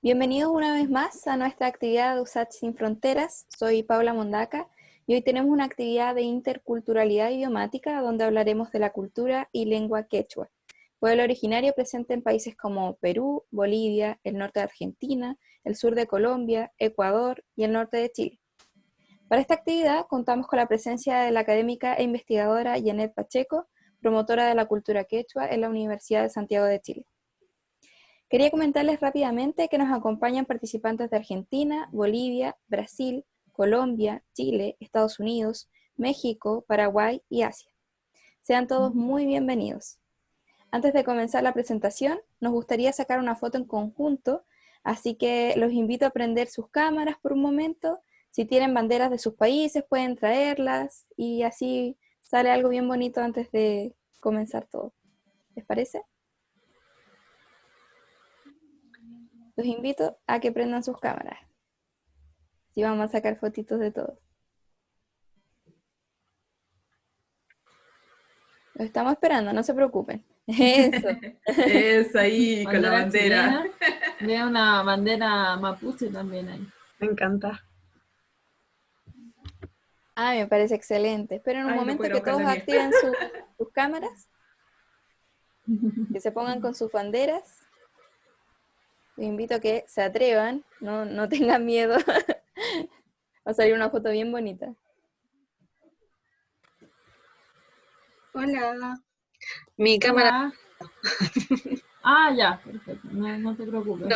Bienvenidos una vez más a nuestra actividad de USACH Sin Fronteras. Soy Paula Mondaca y hoy tenemos una actividad de interculturalidad idiomática donde hablaremos de la cultura y lengua quechua, pueblo originario presente en países como Perú, Bolivia, el norte de Argentina, el sur de Colombia, Ecuador y el norte de Chile. Para esta actividad contamos con la presencia de la académica e investigadora Janet Pacheco, promotora de la cultura quechua en la Universidad de Santiago de Chile. Quería comentarles rápidamente que nos acompañan participantes de Argentina, Bolivia, Brasil, Colombia, Chile, Estados Unidos, México, Paraguay y Asia. Sean todos muy bienvenidos. Antes de comenzar la presentación, nos gustaría sacar una foto en conjunto, así que los invito a prender sus cámaras por un momento. Si tienen banderas de sus países, pueden traerlas y así sale algo bien bonito antes de comenzar todo. ¿Les parece? Los invito a que prendan sus cámaras. Sí, vamos a sacar fotitos de todos. Los estamos esperando, no se preocupen. Eso. Eso ahí, con la bandera. Chilena. Veo una bandera mapuche también ahí. Me encanta. Ah, me parece excelente. Esperen un momento que todos activen sus cámaras. Que se pongan con sus banderas. Les invito a que se atrevan, no tengan miedo. Va a salir una foto bien bonita. Hola. Mi cámara. Ah, ya, perfecto. No te preocupes.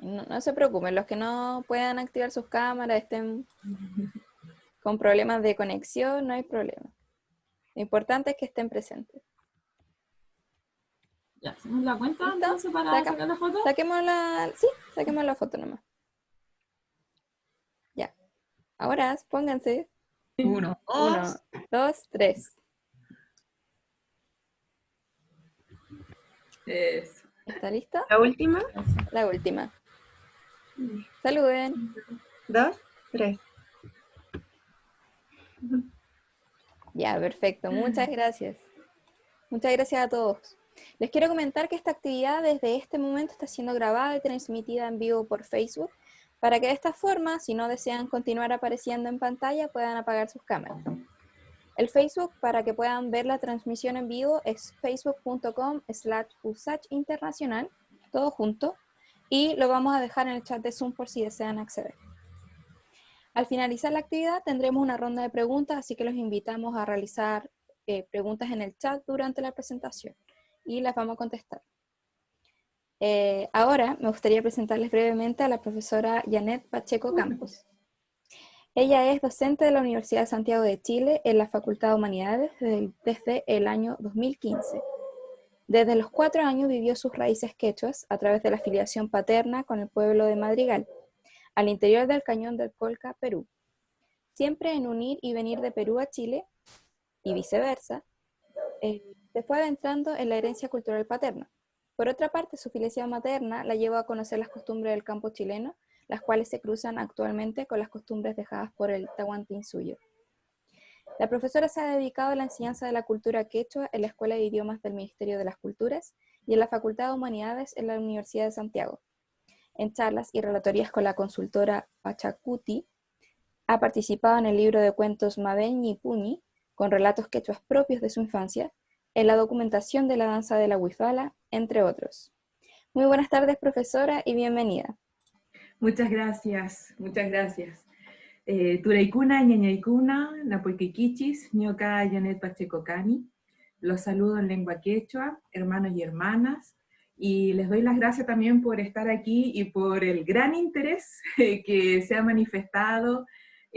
No se preocupen, los que no puedan activar sus cámaras, estén con problemas de conexión, no hay problema. Lo importante es que estén presentes. Ya, ¿hacemos la cuenta entonces para sacar la foto? Saquemos la foto nomás. Ya. Ahora, pónganse. 1, 2, 3. Eso. ¿Está lista? ¿La última? La última. Saluden. 2, 3. Ya, perfecto. Muchas gracias. Muchas gracias a todos. Les quiero comentar que esta actividad desde este momento está siendo grabada y transmitida en vivo por Facebook, para que de esta forma, si no desean continuar apareciendo en pantalla, puedan apagar sus cámaras. El Facebook para que puedan ver la transmisión en vivo es facebook.com/usachinternacional, todo junto, y lo vamos a dejar en el chat de Zoom por si desean acceder. Al finalizar la actividad tendremos una ronda de preguntas, así que los invitamos a realizar preguntas en el chat durante la presentación y las vamos a contestar. Ahora me gustaría presentarles brevemente a la profesora Janet Pacheco Campos. Ella es docente de la Universidad de Santiago de Chile en la Facultad de Humanidades desde el año 2015. Desde los 4 años vivió sus raíces quechuas a través de la afiliación paterna con el pueblo de Madrigal, al interior del Cañón del Colca, Perú. Siempre en un ir y venir de Perú a Chile, y viceversa, se fue adentrando en la herencia cultural paterna. Por otra parte, su filiación materna la llevó a conocer las costumbres del campo chileno, las cuales se cruzan actualmente con las costumbres dejadas por el Tahuantinsuyo. La profesora se ha dedicado a la enseñanza de la cultura quechua en la Escuela de Idiomas del Ministerio de las Culturas y en la Facultad de Humanidades en la Universidad de Santiago. En charlas y relatorías con la consultora Pachacuti, ha participado en el libro de cuentos Mabeñi Puñi, con relatos quechuas propios de su infancia, en la documentación de la danza de la huifala, entre otros. Muy buenas tardes, profesora, y bienvenida. Muchas gracias, muchas gracias. Turaikuna, ñañaikuna, napoiquiquichis, ñoca Janet Pacheco Cani. Los saludo en lengua quechua, hermanos y hermanas, y les doy las gracias también por estar aquí y por el gran interés que se ha manifestado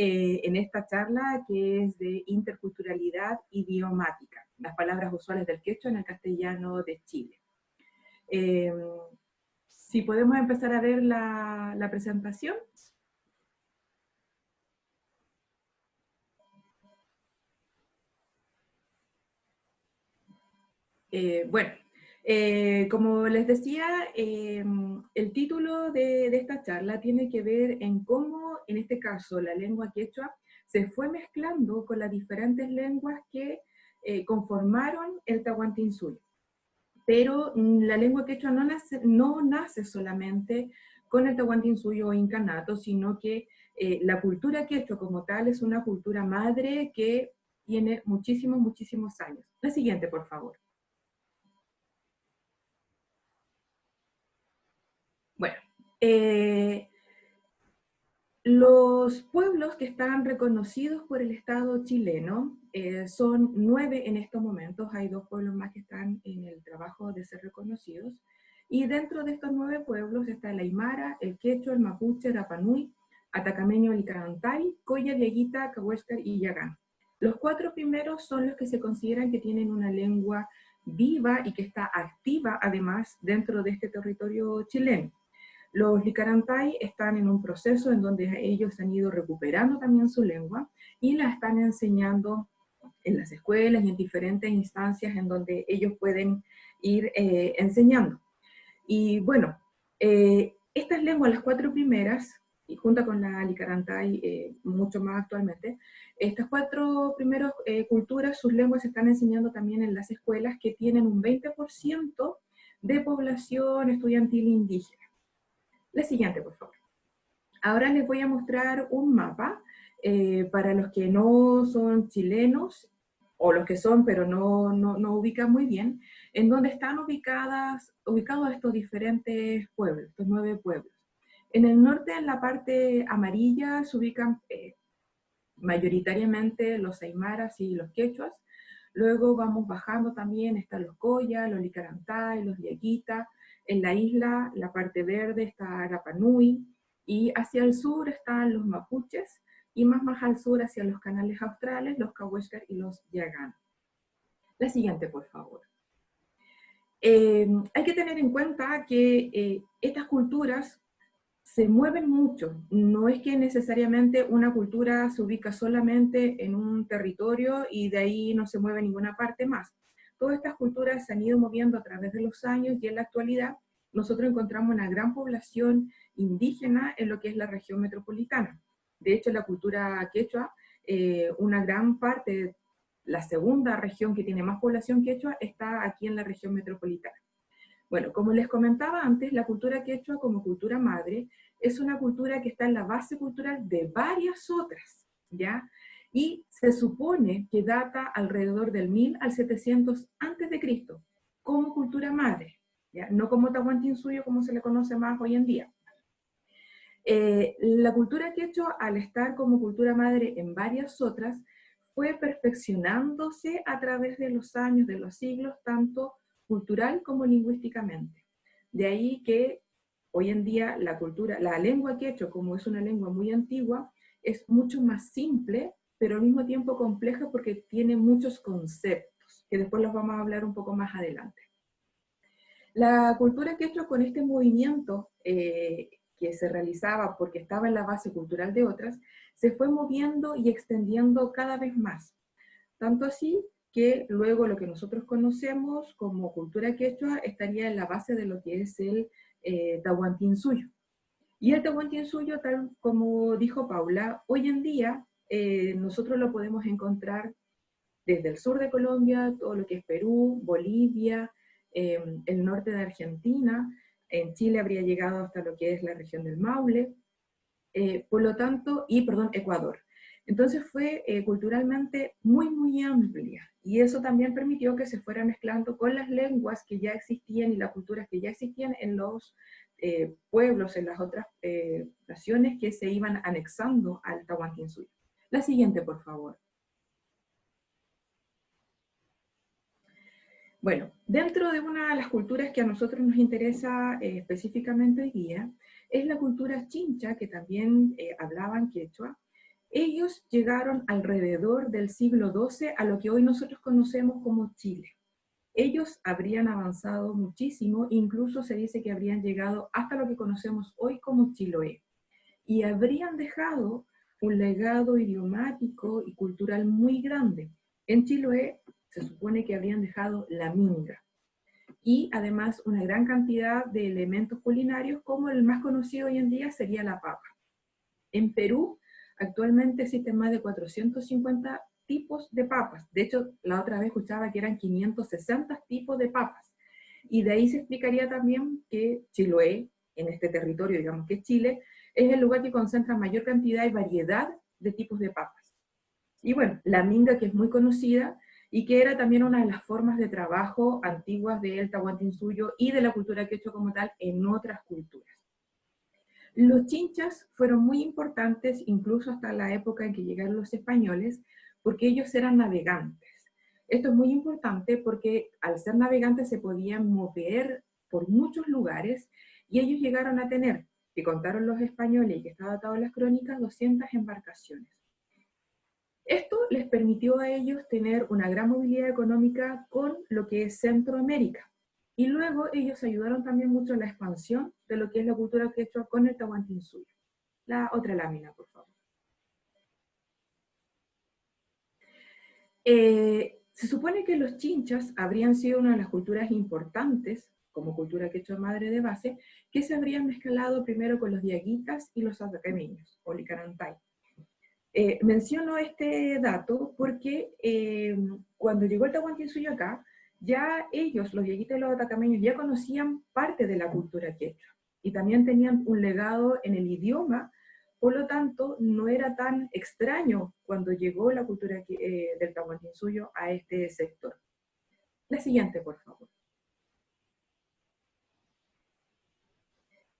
en esta charla, que es de interculturalidad idiomática, las palabras usuales del quechua en el castellano de Chile. Si podemos empezar a ver la presentación. Bueno, como les decía, el título de esta charla tiene que ver en cómo, en este caso, la lengua quechua se fue mezclando con las diferentes lenguas que conformaron el Tahuantinsuyo. Pero la lengua quechua no nace solamente con el Tahuantinsuyo o Incanato, sino que la cultura quechua como tal es una cultura madre que tiene muchísimos, muchísimos años. La siguiente, por favor. Bueno, los pueblos que están reconocidos por el Estado chileno son 9 en estos momentos. Hay 2 pueblos más que están en el trabajo de ser reconocidos. Y dentro de estos 9 pueblos está el Aymara, el Quechua, el Mapuche, Rapanui, Atacameño, Licarantay, Coya, Diaguita, Cahuéscar y Yagán. Los 4 primeros son los que se consideran que tienen una lengua viva y que está activa además dentro de este territorio chileno. Los Licarantay están en un proceso en donde ellos han ido recuperando también su lengua y la están enseñando en las escuelas y en diferentes instancias en donde ellos pueden ir enseñando. Y bueno, estas lenguas, las 4 primeras, y junto con la Licarantay mucho más actualmente, estas 4 primeras culturas, sus lenguas se están enseñando también en las escuelas que tienen un 20% de población estudiantil indígena. La siguiente, por favor. Ahora les voy a mostrar un mapa para los que no son chilenos, o los que son pero no ubican muy bien, en donde están ubicados estos diferentes pueblos, estos 9 pueblos. En el norte, en la parte amarilla, se ubican mayoritariamente los aymaras y los quechuas. Luego vamos bajando también, están los Coya, los Licarantay, los Diaguita. En la isla, la parte verde, está Rapanui, y hacia el sur están los mapuches, y más al sur, hacia los canales australes, los Cahuéscar y los Yagán. La siguiente, por favor. Hay que tener en cuenta que estas culturas se mueven mucho. No es que necesariamente una cultura se ubica solamente en un territorio y de ahí no se mueve a ninguna parte más. Todas estas culturas se han ido moviendo a través de los años y en la actualidad nosotros encontramos una gran población indígena en lo que es la región metropolitana. De hecho, la cultura quechua, una gran parte, la segunda región que tiene más población quechua, está aquí en la región metropolitana. Bueno, como les comentaba antes, la cultura quechua como cultura madre es una cultura que está en la base cultural de varias otras, ¿ya? Y se supone que data alrededor del 1000 al 700 antes de Cristo, como cultura madre, ¿ya? No como Tahuantinsuyo, como se le conoce más hoy en día. La cultura quechua, al estar como cultura madre en varias otras, fue perfeccionándose a través de los años, de los siglos, tanto cultural como lingüísticamente. De ahí que hoy en día la lengua quechua, como es una lengua muy antigua, es mucho más simple, pero al mismo tiempo compleja porque tiene muchos conceptos, que después los vamos a hablar un poco más adelante. La cultura quechua, con este movimiento que se realizaba porque estaba en la base cultural de otras, se fue moviendo y extendiendo cada vez más. Tanto así que luego lo que nosotros conocemos como cultura quechua estaría en la base de lo que es el Tahuantinsuyo. Y el Tahuantinsuyo, tal como dijo Paula, hoy en día nosotros lo podemos encontrar desde el sur de Colombia, todo lo que es Perú, Bolivia, el norte de Argentina, en Chile habría llegado hasta lo que es la región del Maule, por lo tanto, Ecuador. Entonces fue culturalmente muy, muy amplia, y eso también permitió que se fuera mezclando con las lenguas que ya existían y las culturas que ya existían en los pueblos, en las otras naciones que se iban anexando al Tahuantinsuyo. La siguiente, por favor. Bueno, dentro de una de las culturas que a nosotros nos interesa específicamente hoy día, es la cultura chincha, que también hablaban quechua. Ellos llegaron alrededor del siglo XII a lo que hoy nosotros conocemos como Chile. Ellos habrían avanzado muchísimo, incluso se dice que habrían llegado hasta lo que conocemos hoy como Chiloé. Y habrían dejado un legado idiomático y cultural muy grande. En Chiloé se supone que habrían dejado la minga, y además una gran cantidad de elementos culinarios, como el más conocido hoy en día sería la papa. En Perú actualmente existen más de 450 tipos de papas. De hecho, la otra vez escuchaba que eran 560 tipos de papas. Y de ahí se explicaría también que Chiloé en este territorio, digamos que es Chile, es el lugar que concentra mayor cantidad y variedad de tipos de papas. Y bueno, la minga, que es muy conocida, y que era también una de las formas de trabajo antiguas del Tahuantinsuyo y de la cultura quechua como tal en otras culturas. Los chinchas fueron muy importantes incluso hasta la época en que llegaron los españoles, porque ellos eran navegantes. Esto es muy importante porque al ser navegantes se podían mover por muchos lugares, y ellos llegaron a tener, que contaron los españoles y que está datado en las crónicas, 200 embarcaciones. Esto les permitió a ellos tener una gran movilidad económica con lo que es Centroamérica. Y luego ellos ayudaron también mucho en la expansión de lo que es la cultura quechua con el Tahuantinsuyo. La otra lámina, por favor. Se supone que los chinchas habrían sido una de las culturas importantes, como cultura quechua madre de base, que se habrían mezclado primero con los diaguitas y los atacameños, o licarantay. Menciono este dato porque cuando llegó el Tahuantinsuyo acá, ya ellos, los diaguitas y los atacameños, ya conocían parte de la cultura quechua, y también tenían un legado en el idioma, por lo tanto, no era tan extraño cuando llegó la cultura del Tahuantinsuyo a este sector. La siguiente, por favor.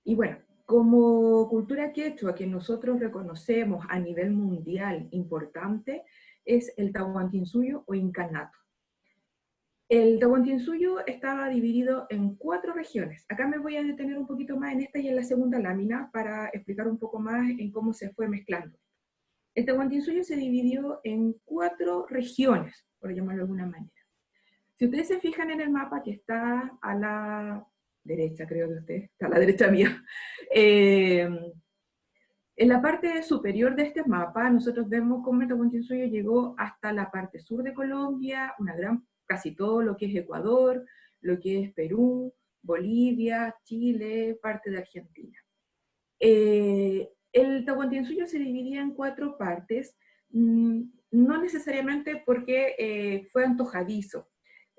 Y bueno, como cultura quechua que nosotros reconocemos a nivel mundial importante, es el Tahuantinsuyo o Incanato. El Tahuantinsuyo estaba dividido en 4 regiones. Acá me voy a detener un poquito más en esta y en la segunda lámina para explicar un poco más en cómo se fue mezclando. El Tahuantinsuyo se dividió en 4 regiones, por llamarlo de alguna manera. Si ustedes se fijan en el mapa que está a la derecha, creo que está a la derecha mía, en la parte superior de este mapa, nosotros vemos cómo el Tahuantinsuyo llegó hasta la parte sur de Colombia, casi todo lo que es Ecuador, lo que es Perú, Bolivia, Chile, parte de Argentina. El Tahuantinsuyo se dividía en 4 partes, no necesariamente porque fue antojadizo.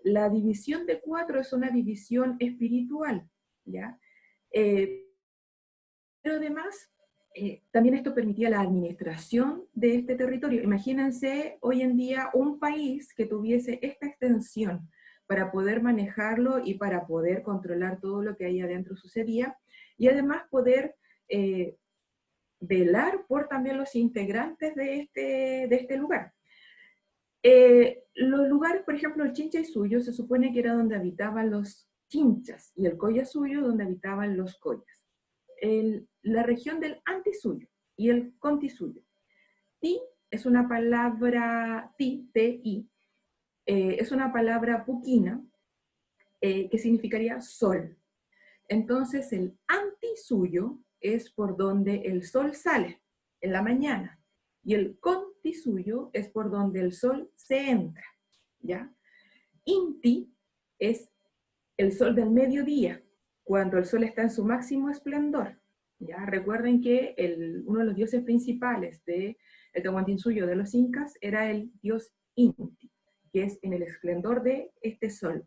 La división de 4 es una división espiritual, ¿ya? Pero además, también esto permitía la administración de este territorio. Imagínense hoy en día un país que tuviese esta extensión para poder manejarlo y para poder controlar todo lo que ahí adentro sucedía, y además poder velar por también los integrantes de este lugar. Los lugares, por ejemplo, el Chinchaysuyo se supone que era donde habitaban los chinchas, y el Collasuyo donde habitaban los collas. La región del Antisuyo y el Contisuyo. Ti es una palabra, T-I, es una palabra puquina que significaría sol. Entonces el Antisuyo es por donde el sol sale en la mañana, y el Contisuyo es por donde el sol se entra, ¿ya? Inti es el sol del mediodía, cuando el sol está en su máximo esplendor, ¿ya? Recuerden que uno de los dioses principales del Tahuantinsuyo de los incas era el dios Inti, que es en el esplendor de este sol.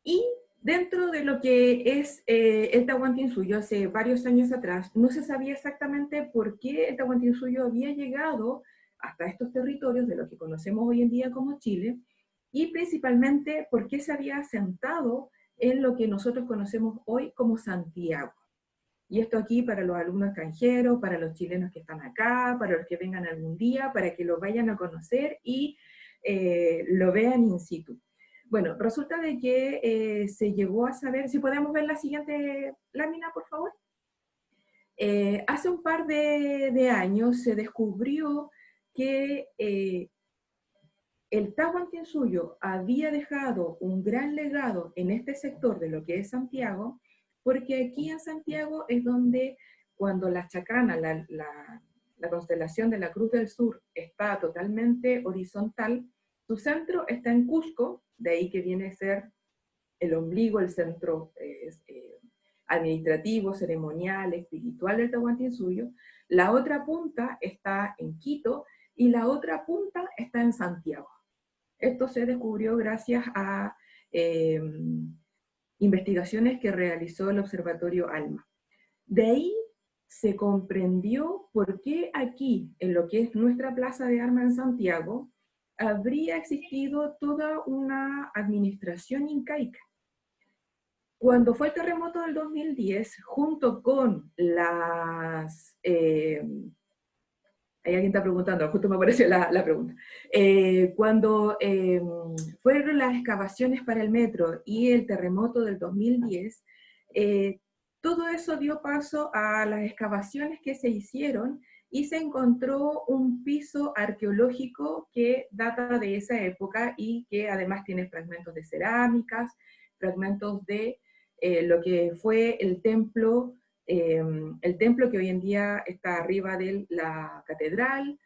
Y dentro de lo que es el Tahuantinsuyo, hace varios años atrás, no se sabía exactamente por qué el Tahuantinsuyo había llegado hasta estos territorios de lo que conocemos hoy en día como Chile, y principalmente por qué se había asentado en lo que nosotros conocemos hoy como Santiago. Y esto aquí para los alumnos extranjeros, para los chilenos que están acá, para los que vengan algún día, para que lo vayan a conocer y lo vean in situ. Bueno, resulta de que se llegó a saber, si podemos ver la siguiente lámina, por favor. Hace un par de años se descubrió que el Tahuantinsuyo había dejado un gran legado en este sector de lo que es Santiago, porque aquí en Santiago es donde, cuando la chacana, la constelación de la Cruz del Sur, está totalmente horizontal, su centro está en Cusco, de ahí que viene a ser el ombligo, el centro administrativo, ceremonial, espiritual del Tahuantinsuyo. La otra punta está en Quito y la otra punta está en Santiago. Esto se descubrió gracias a investigaciones que realizó el Observatorio ALMA. De ahí se comprendió por qué aquí, en lo que es nuestra Plaza de Armas en Santiago, habría existido toda una administración incaica. Cuando fue el terremoto del 2010, junto con las... hay alguien está preguntando, justo me apareció la pregunta. Cuando fueron las excavaciones para el metro y el terremoto del 2010, todo eso dio paso a las excavaciones que se hicieron y se encontró un piso arqueológico que data de esa época y que además tiene fragmentos de cerámicas, fragmentos de lo que fue el templo que hoy en día está arriba de la catedral,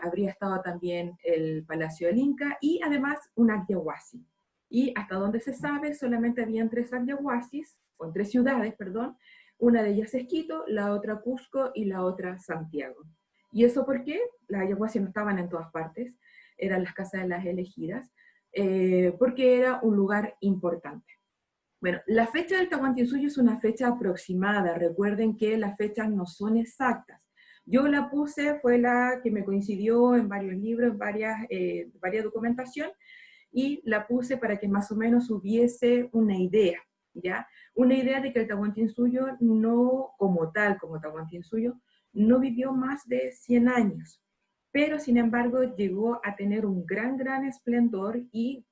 habría estado también el Palacio del Inca y además un Agyahuasi. Y hasta donde se sabe, solamente habían 3 Agyahuasis, o en 3 ciudades, perdón, una de ellas es Quito, la otra Cusco y la otra Santiago. ¿Y eso por qué? Las Agyahuasis no estaban en todas partes, eran las casas de las elegidas, porque era un lugar importante. Bueno, la fecha del Tahuantinsuyo es una fecha aproximada, recuerden que las fechas no son exactas. Yo la puse, fue la que me coincidió en varios libros, varias documentación, y la puse para que más o menos hubiese una idea, ¿ya? Una idea de que el Tahuantinsuyo no, como tal, como Tahuantinsuyo, no vivió más de 100 años, pero sin embargo llegó a tener un gran esplendor y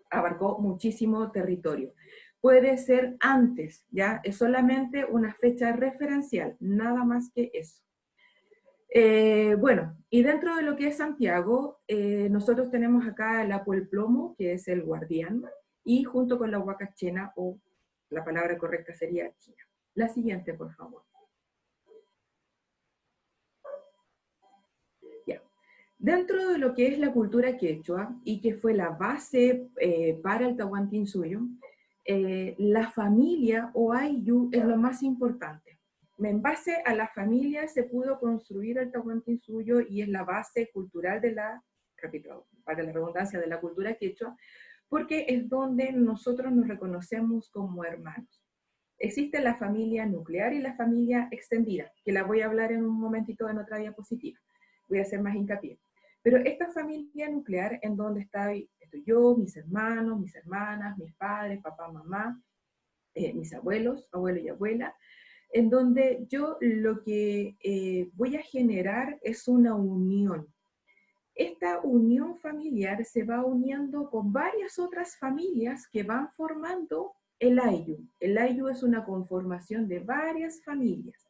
abarcó muchísimo territorio. Puede ser antes, ¿ya? Es solamente una fecha referencial, nada más que eso. Bueno, y dentro de lo que es Santiago, nosotros tenemos acá el Apo el Plomo, que es el guardián, y junto con la Huacachena, o la palabra correcta sería China. La siguiente, por favor. Ya. Dentro de lo que es la cultura quechua, y que fue la base para el Tahuantinsuyo, la familia o ayllu es lo más importante. En base a la familia se pudo construir el Tahuantinsuyo y es la base cultural de la, repito, para la redundancia, de la cultura quechua, porque es donde nosotros nos reconocemos como hermanos. Existe la familia nuclear y la familia extendida, que la voy a hablar en un momentito en otra diapositiva. Voy a hacer más hincapié. Pero esta familia nuclear en donde estoy yo, mis hermanos, mis hermanas, mis padres, papá, mamá, mis abuelos, abuelo y abuela, en donde yo lo que voy a generar es una unión. Esta unión familiar se va uniendo con varias otras familias que van formando el ayllu. El ayllu es una conformación de varias familias.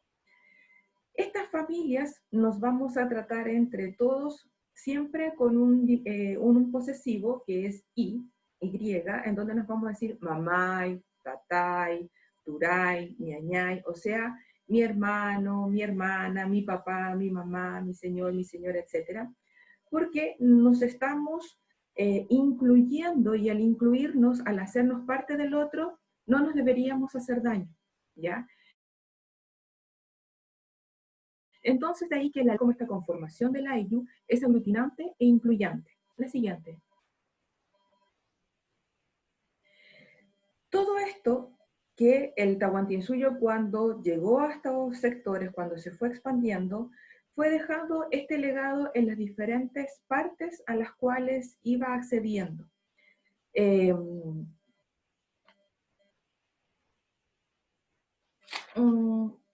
Estas familias nos vamos a tratar entre todos siempre con un posesivo que es y, en donde nos vamos a decir mamay, tatay, turay, ñañay, o sea, mi hermano, mi hermana, mi papá, mi mamá, mi señora, etc. Porque nos estamos incluyendo, y al incluirnos, al hacernos parte del otro, no nos deberíamos hacer daño, ¿ya? Entonces de ahí que como esta conformación del ayllu es aglutinante e incluyente. La siguiente. Todo esto que el Tahuantinsuyo cuando llegó a estos sectores, cuando se fue expandiendo, fue dejando este legado en las diferentes partes a las cuales iba accediendo.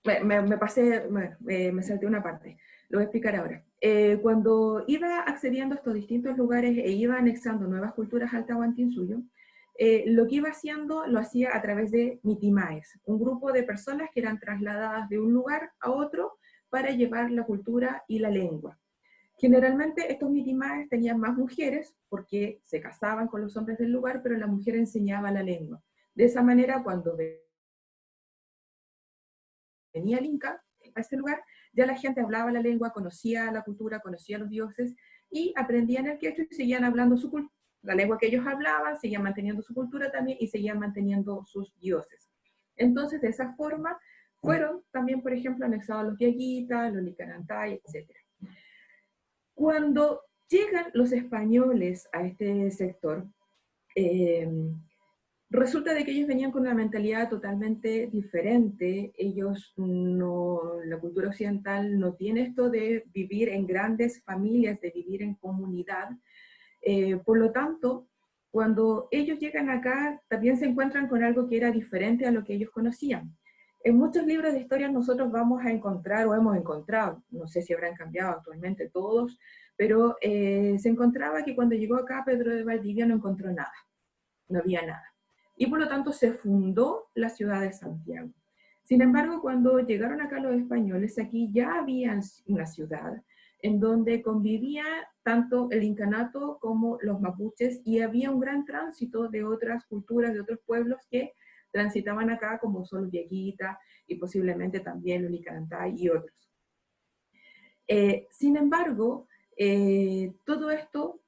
Me salté una parte, lo voy a explicar ahora. Cuando iba accediendo a estos distintos lugares e iba anexando nuevas culturas al Tahuantinsuyo, lo que iba haciendo lo hacía a través de mitimaes, un grupo de personas que eran trasladadas de un lugar a otro para llevar la cultura y la lengua. Generalmente estos mitimaes tenían más mujeres porque se casaban con los hombres del lugar, pero la mujer enseñaba la lengua. De esa manera, cuando venía el Inca a este lugar, ya la gente hablaba la lengua, conocía la cultura, conocía los dioses, y aprendían el quechua y seguían hablando su cultura. La lengua que ellos hablaban, seguían manteniendo su cultura también, y seguían manteniendo sus dioses. Entonces, de esa forma, fueron también, por ejemplo, anexados los Diaguitas, los Licanantay, etc. Cuando llegan los españoles a este sector, Resulta de que ellos venían con una mentalidad totalmente diferente. Ellos no, la cultura occidental no tiene esto de vivir en grandes familias, de vivir en comunidad. Por lo tanto, cuando ellos llegan acá, también se encuentran con algo que era diferente a lo que ellos conocían. En muchos libros de historia nosotros vamos a encontrar, o hemos encontrado, no sé si habrán cambiado actualmente todos, pero se encontraba que cuando llegó acá Pedro de Valdivia no encontró nada, no había nada. Y por lo tanto se fundó la ciudad de Santiago. Sin embargo, cuando llegaron acá los españoles, aquí ya había una ciudad en donde convivía tanto el incanato como los mapuches, y había un gran tránsito de otras culturas, de otros pueblos que transitaban acá, como son los Diaguita y posiblemente también los Licarantay y otros. Sin embargo, todo esto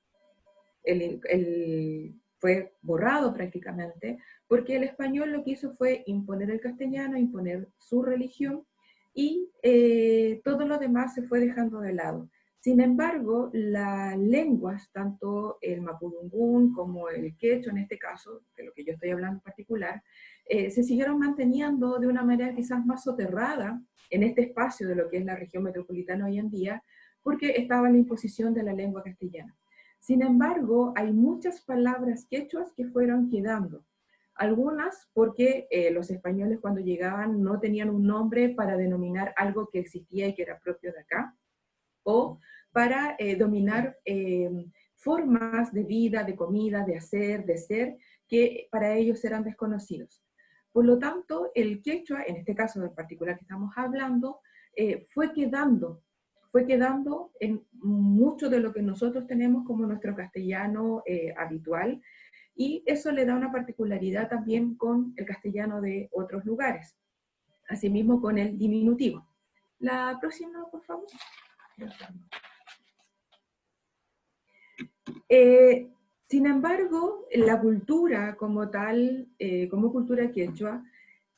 fue borrado prácticamente, porque el español lo que hizo fue imponer el castellano, imponer su religión, y todo lo demás se fue dejando de lado. Sin embargo, las lenguas, tanto el mapudungún como el quechua en este caso, de lo que yo estoy hablando en particular, se siguieron manteniendo de una manera quizás más soterrada en este espacio de lo que es la región metropolitana hoy en día, porque estaba en la imposición de la lengua castellana. Sin embargo, hay muchas palabras quechuas que fueron quedando. Algunas porque los españoles cuando llegaban no tenían un nombre para denominar algo que existía y que era propio de acá, o para dominar formas de vida, de comida, de hacer, de ser, que para ellos eran desconocidos. Por lo tanto, el quechua, en este caso en particular que estamos hablando, fue quedando en mucho de lo que nosotros tenemos como nuestro castellano habitual, y eso le da una particularidad también con el castellano de otros lugares, asimismo con el diminutivo. La próxima, por favor. Sin embargo, la cultura como tal, como cultura quechua,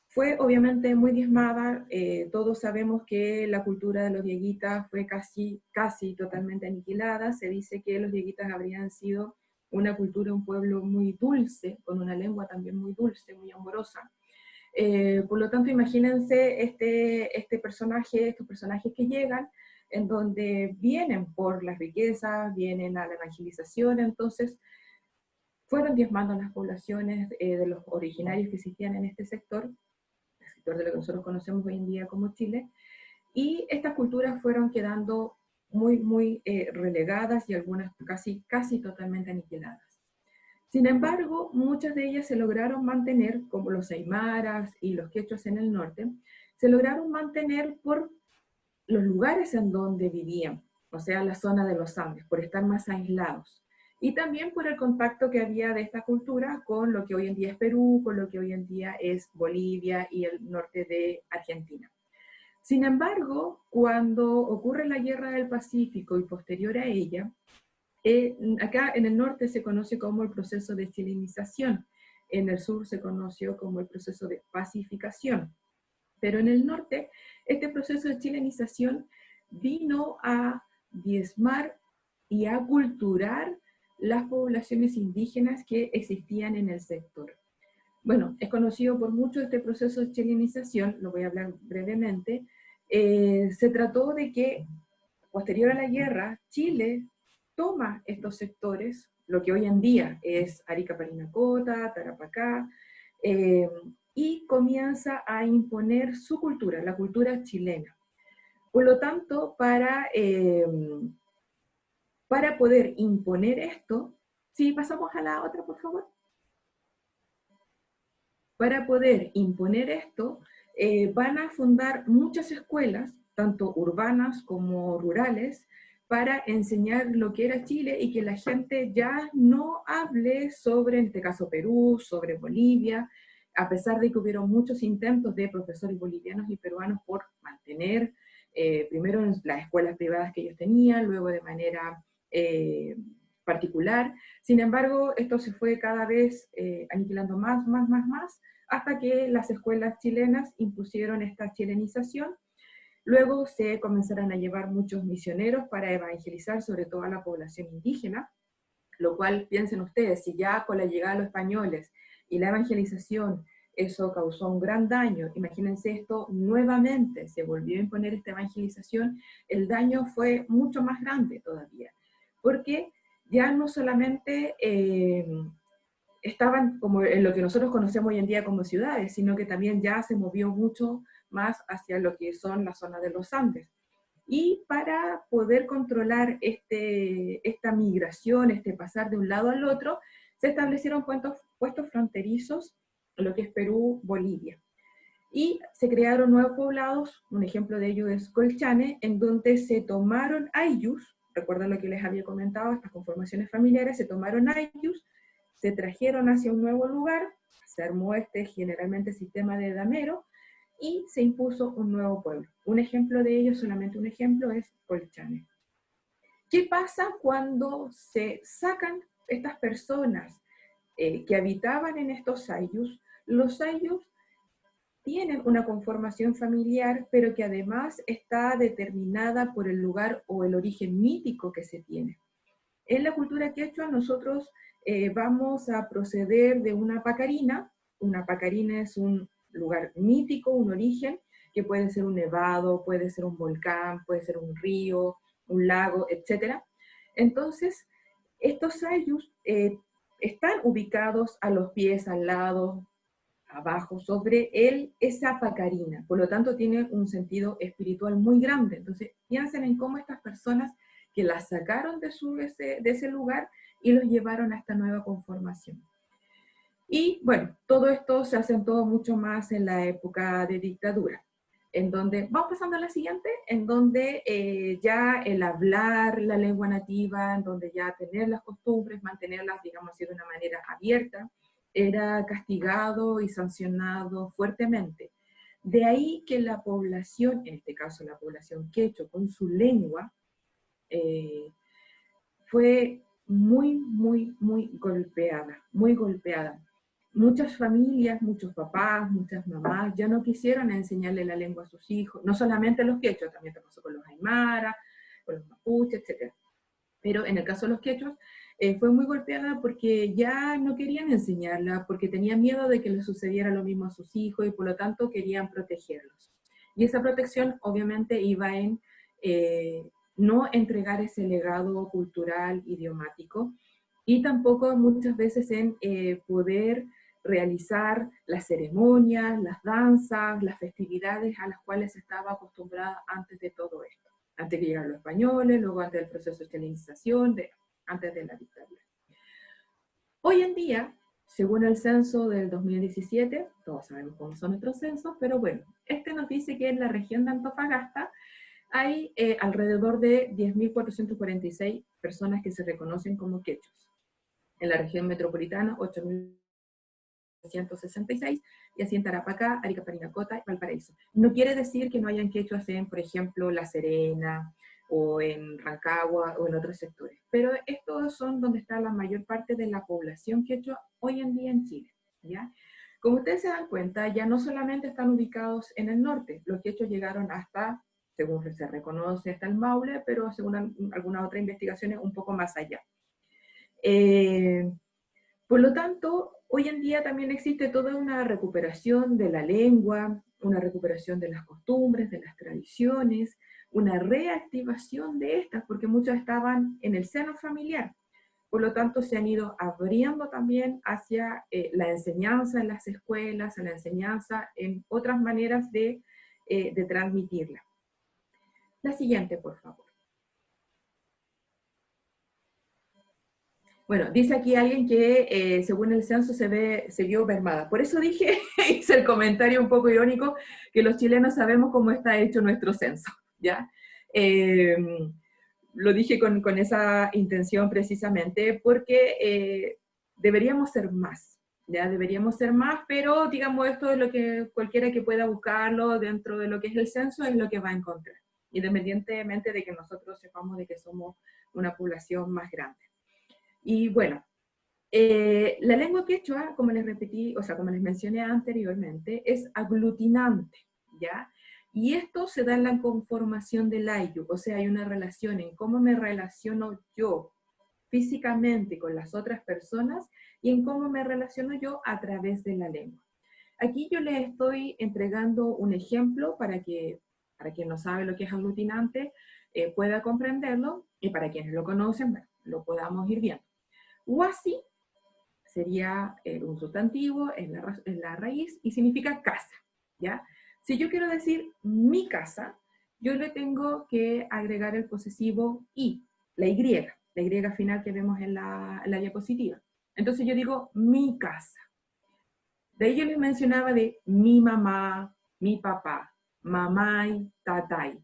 fue obviamente muy diezmada. Todos sabemos que la cultura de los dieguitas fue casi totalmente aniquilada. Se dice que los dieguitas habrían sido una cultura, un pueblo muy dulce, con una lengua también muy dulce, muy amorosa. Por lo tanto, imagínense estos personajes que llegan, en donde vienen por las riquezas, vienen a la evangelización, entonces fueron diezmando las poblaciones de los originarios que existían en este sector, el sector de lo que nosotros conocemos hoy en día como Chile, y estas culturas fueron quedando muy relegadas y algunas casi totalmente aniquiladas. Sin embargo, muchas de ellas se lograron mantener, como los aymaras y los quechuas en el norte, se lograron mantener por los lugares en donde vivían, o sea, la zona de los Andes, por estar más aislados. Y también por el contacto que había de esta cultura con lo que hoy en día es Perú, con lo que hoy en día es Bolivia y el norte de Argentina. Sin embargo, cuando ocurre la Guerra del Pacífico y posterior a ella, acá en el norte se conoce como el proceso de chilenización, en el sur se conoció como el proceso de pacificación, pero en el norte este proceso de chilenización vino a diezmar y a culturar las poblaciones indígenas que existían en el sector. Bueno, es conocido por mucho este proceso de chilenización, lo voy a hablar brevemente. Se trató de que, posterior a la guerra, Chile toma estos sectores, lo que hoy en día es Arica, Parinacota, Tarapacá, y comienza a imponer su cultura, la cultura chilena. Por lo tanto, para poder imponer esto, si pasamos a la otra, por favor. Para poder imponer esto, van a fundar muchas escuelas, tanto urbanas como rurales, para enseñar lo que era Chile y que la gente ya no hable sobre, en este caso Perú, sobre Bolivia, a pesar de que hubieron muchos intentos de profesores bolivianos y peruanos por mantener, primero en las escuelas privadas que ellos tenían, luego de manera particular. Sin embargo, esto se fue cada vez aniquilando más, hasta que las escuelas chilenas impusieron esta chilenización. Luego se comenzaron a llevar muchos misioneros para evangelizar sobre todo a la población indígena, lo cual, piensen ustedes, si ya con la llegada de los españoles y la evangelización, eso causó un gran daño. Imagínense esto, nuevamente se volvió a imponer esta evangelización, el daño fue mucho más grande todavía, porque ya no solamente estaban como en lo que nosotros conocemos hoy en día como ciudades, sino que también ya se movió mucho más hacia lo que son las zonas de los Andes. Y para poder controlar esta migración, este pasar de un lado al otro, se establecieron puestos fronterizos en lo que es Perú, Bolivia. Y se crearon nuevos poblados, un ejemplo de ello es Colchane, en donde se tomaron ayllus, recuerden lo que les había comentado, estas conformaciones familiares, se tomaron ayllus, se trajeron hacia un nuevo lugar, se armó generalmente sistema de damero, y se impuso un nuevo pueblo. Un ejemplo de ello, solamente un ejemplo, es Colchane. ¿Qué pasa cuando se sacan estas personas que habitaban en estos ayllus? Los ayllus tienen una conformación familiar, pero que además está determinada por el lugar o el origen mítico que se tiene. En la cultura quechua nosotros vamos a proceder de una pacarina. Una pacarina es un lugar mítico, un origen, que puede ser un nevado, puede ser un volcán, puede ser un río, un lago, etc. Entonces, estos ayllus están ubicados a los pies, al lado, abajo, sobre esa pacarina. Por lo tanto, tiene un sentido espiritual muy grande. Entonces, piensen en cómo estas personas que las sacaron de ese lugar y los llevaron a esta nueva conformación. Y bueno, todo esto se acentúa mucho más en la época de dictadura, en donde, vamos pasando a la siguiente, en donde ya el hablar la lengua nativa, en donde ya tener las costumbres, mantenerlas, digamos así, de una manera abierta, era castigado y sancionado fuertemente. De ahí que la población, en este caso la población quechua, con su lengua, fue muy golpeada, muy golpeada. Muchas familias, muchos papás, muchas mamás ya no quisieron enseñarle la lengua a sus hijos, no solamente los quechuas, también te pasó con los aymaras, con los mapuches, etc. Pero en el caso de los quechuas, fue muy golpeada porque ya no querían enseñarla, porque tenían miedo de que les sucediera lo mismo a sus hijos y por lo tanto querían protegerlos. Y esa protección obviamente iba en no entregar ese legado cultural, idiomático, y tampoco muchas veces en poder realizar las ceremonias, las danzas, las festividades a las cuales estaba acostumbrada antes de todo esto, antes de llegar los españoles, luego antes del proceso de chilenización, antes de la dictadura. Hoy en día, según el censo del 2017, todos sabemos cómo son nuestros censos, pero bueno, este nos dice que en la región de Antofagasta hay alrededor de 10.446 personas que se reconocen como quechos. En la región metropolitana, 8.166, y así en Tarapacá, Arica, Parinacota y Valparaíso. No quiere decir que no hayan quechuas en, por ejemplo, La Serena, o en Rancagua, o en otros sectores. Pero estos son donde está la mayor parte de la población quechua hoy en día en Chile, ¿ya? Como ustedes se dan cuenta, ya no solamente están ubicados en el norte, los quechos llegaron hasta, según se reconoce, hasta el Maule, pero según algunas otras investigaciones, un poco más allá. Por lo tanto, hoy en día también existe toda una recuperación de la lengua, una recuperación de las costumbres, de las tradiciones, una reactivación de estas, porque muchas estaban en el seno familiar. Por lo tanto, se han ido abriendo también hacia la enseñanza en las escuelas, a la enseñanza en otras maneras de transmitirla. La siguiente, por favor. Bueno, dice aquí alguien que según el censo se vio mermada. Por eso dije, hice el comentario un poco irónico, que los chilenos sabemos cómo está hecho nuestro censo, ¿ya? Lo dije con esa intención precisamente porque deberíamos ser más, ¿ya? Deberíamos ser más, pero digamos esto es lo que cualquiera que pueda buscarlo dentro de lo que es el censo es lo que va a encontrar, independientemente de que nosotros sepamos de que somos una población más grande. Y bueno, la lengua quechua, como les repetí, o sea, como les mencioné anteriormente, es aglutinante, ¿ya? Y esto se da en la conformación del ayllu, o sea, hay una relación en cómo me relaciono yo físicamente con las otras personas y en cómo me relaciono yo a través de la lengua. Aquí yo les estoy entregando un ejemplo para quien no sabe lo que es aglutinante pueda comprenderlo, y para quienes lo conocen, bueno, lo podamos ir viendo. Huasi sería un sustantivo en la raíz y significa casa, ¿ya? Si yo quiero decir mi casa, yo le tengo que agregar el posesivo i, la y final que vemos en la diapositiva. Entonces yo digo mi casa. De ahí yo les mencionaba de mi mamá, mi papá, mamay, tatay.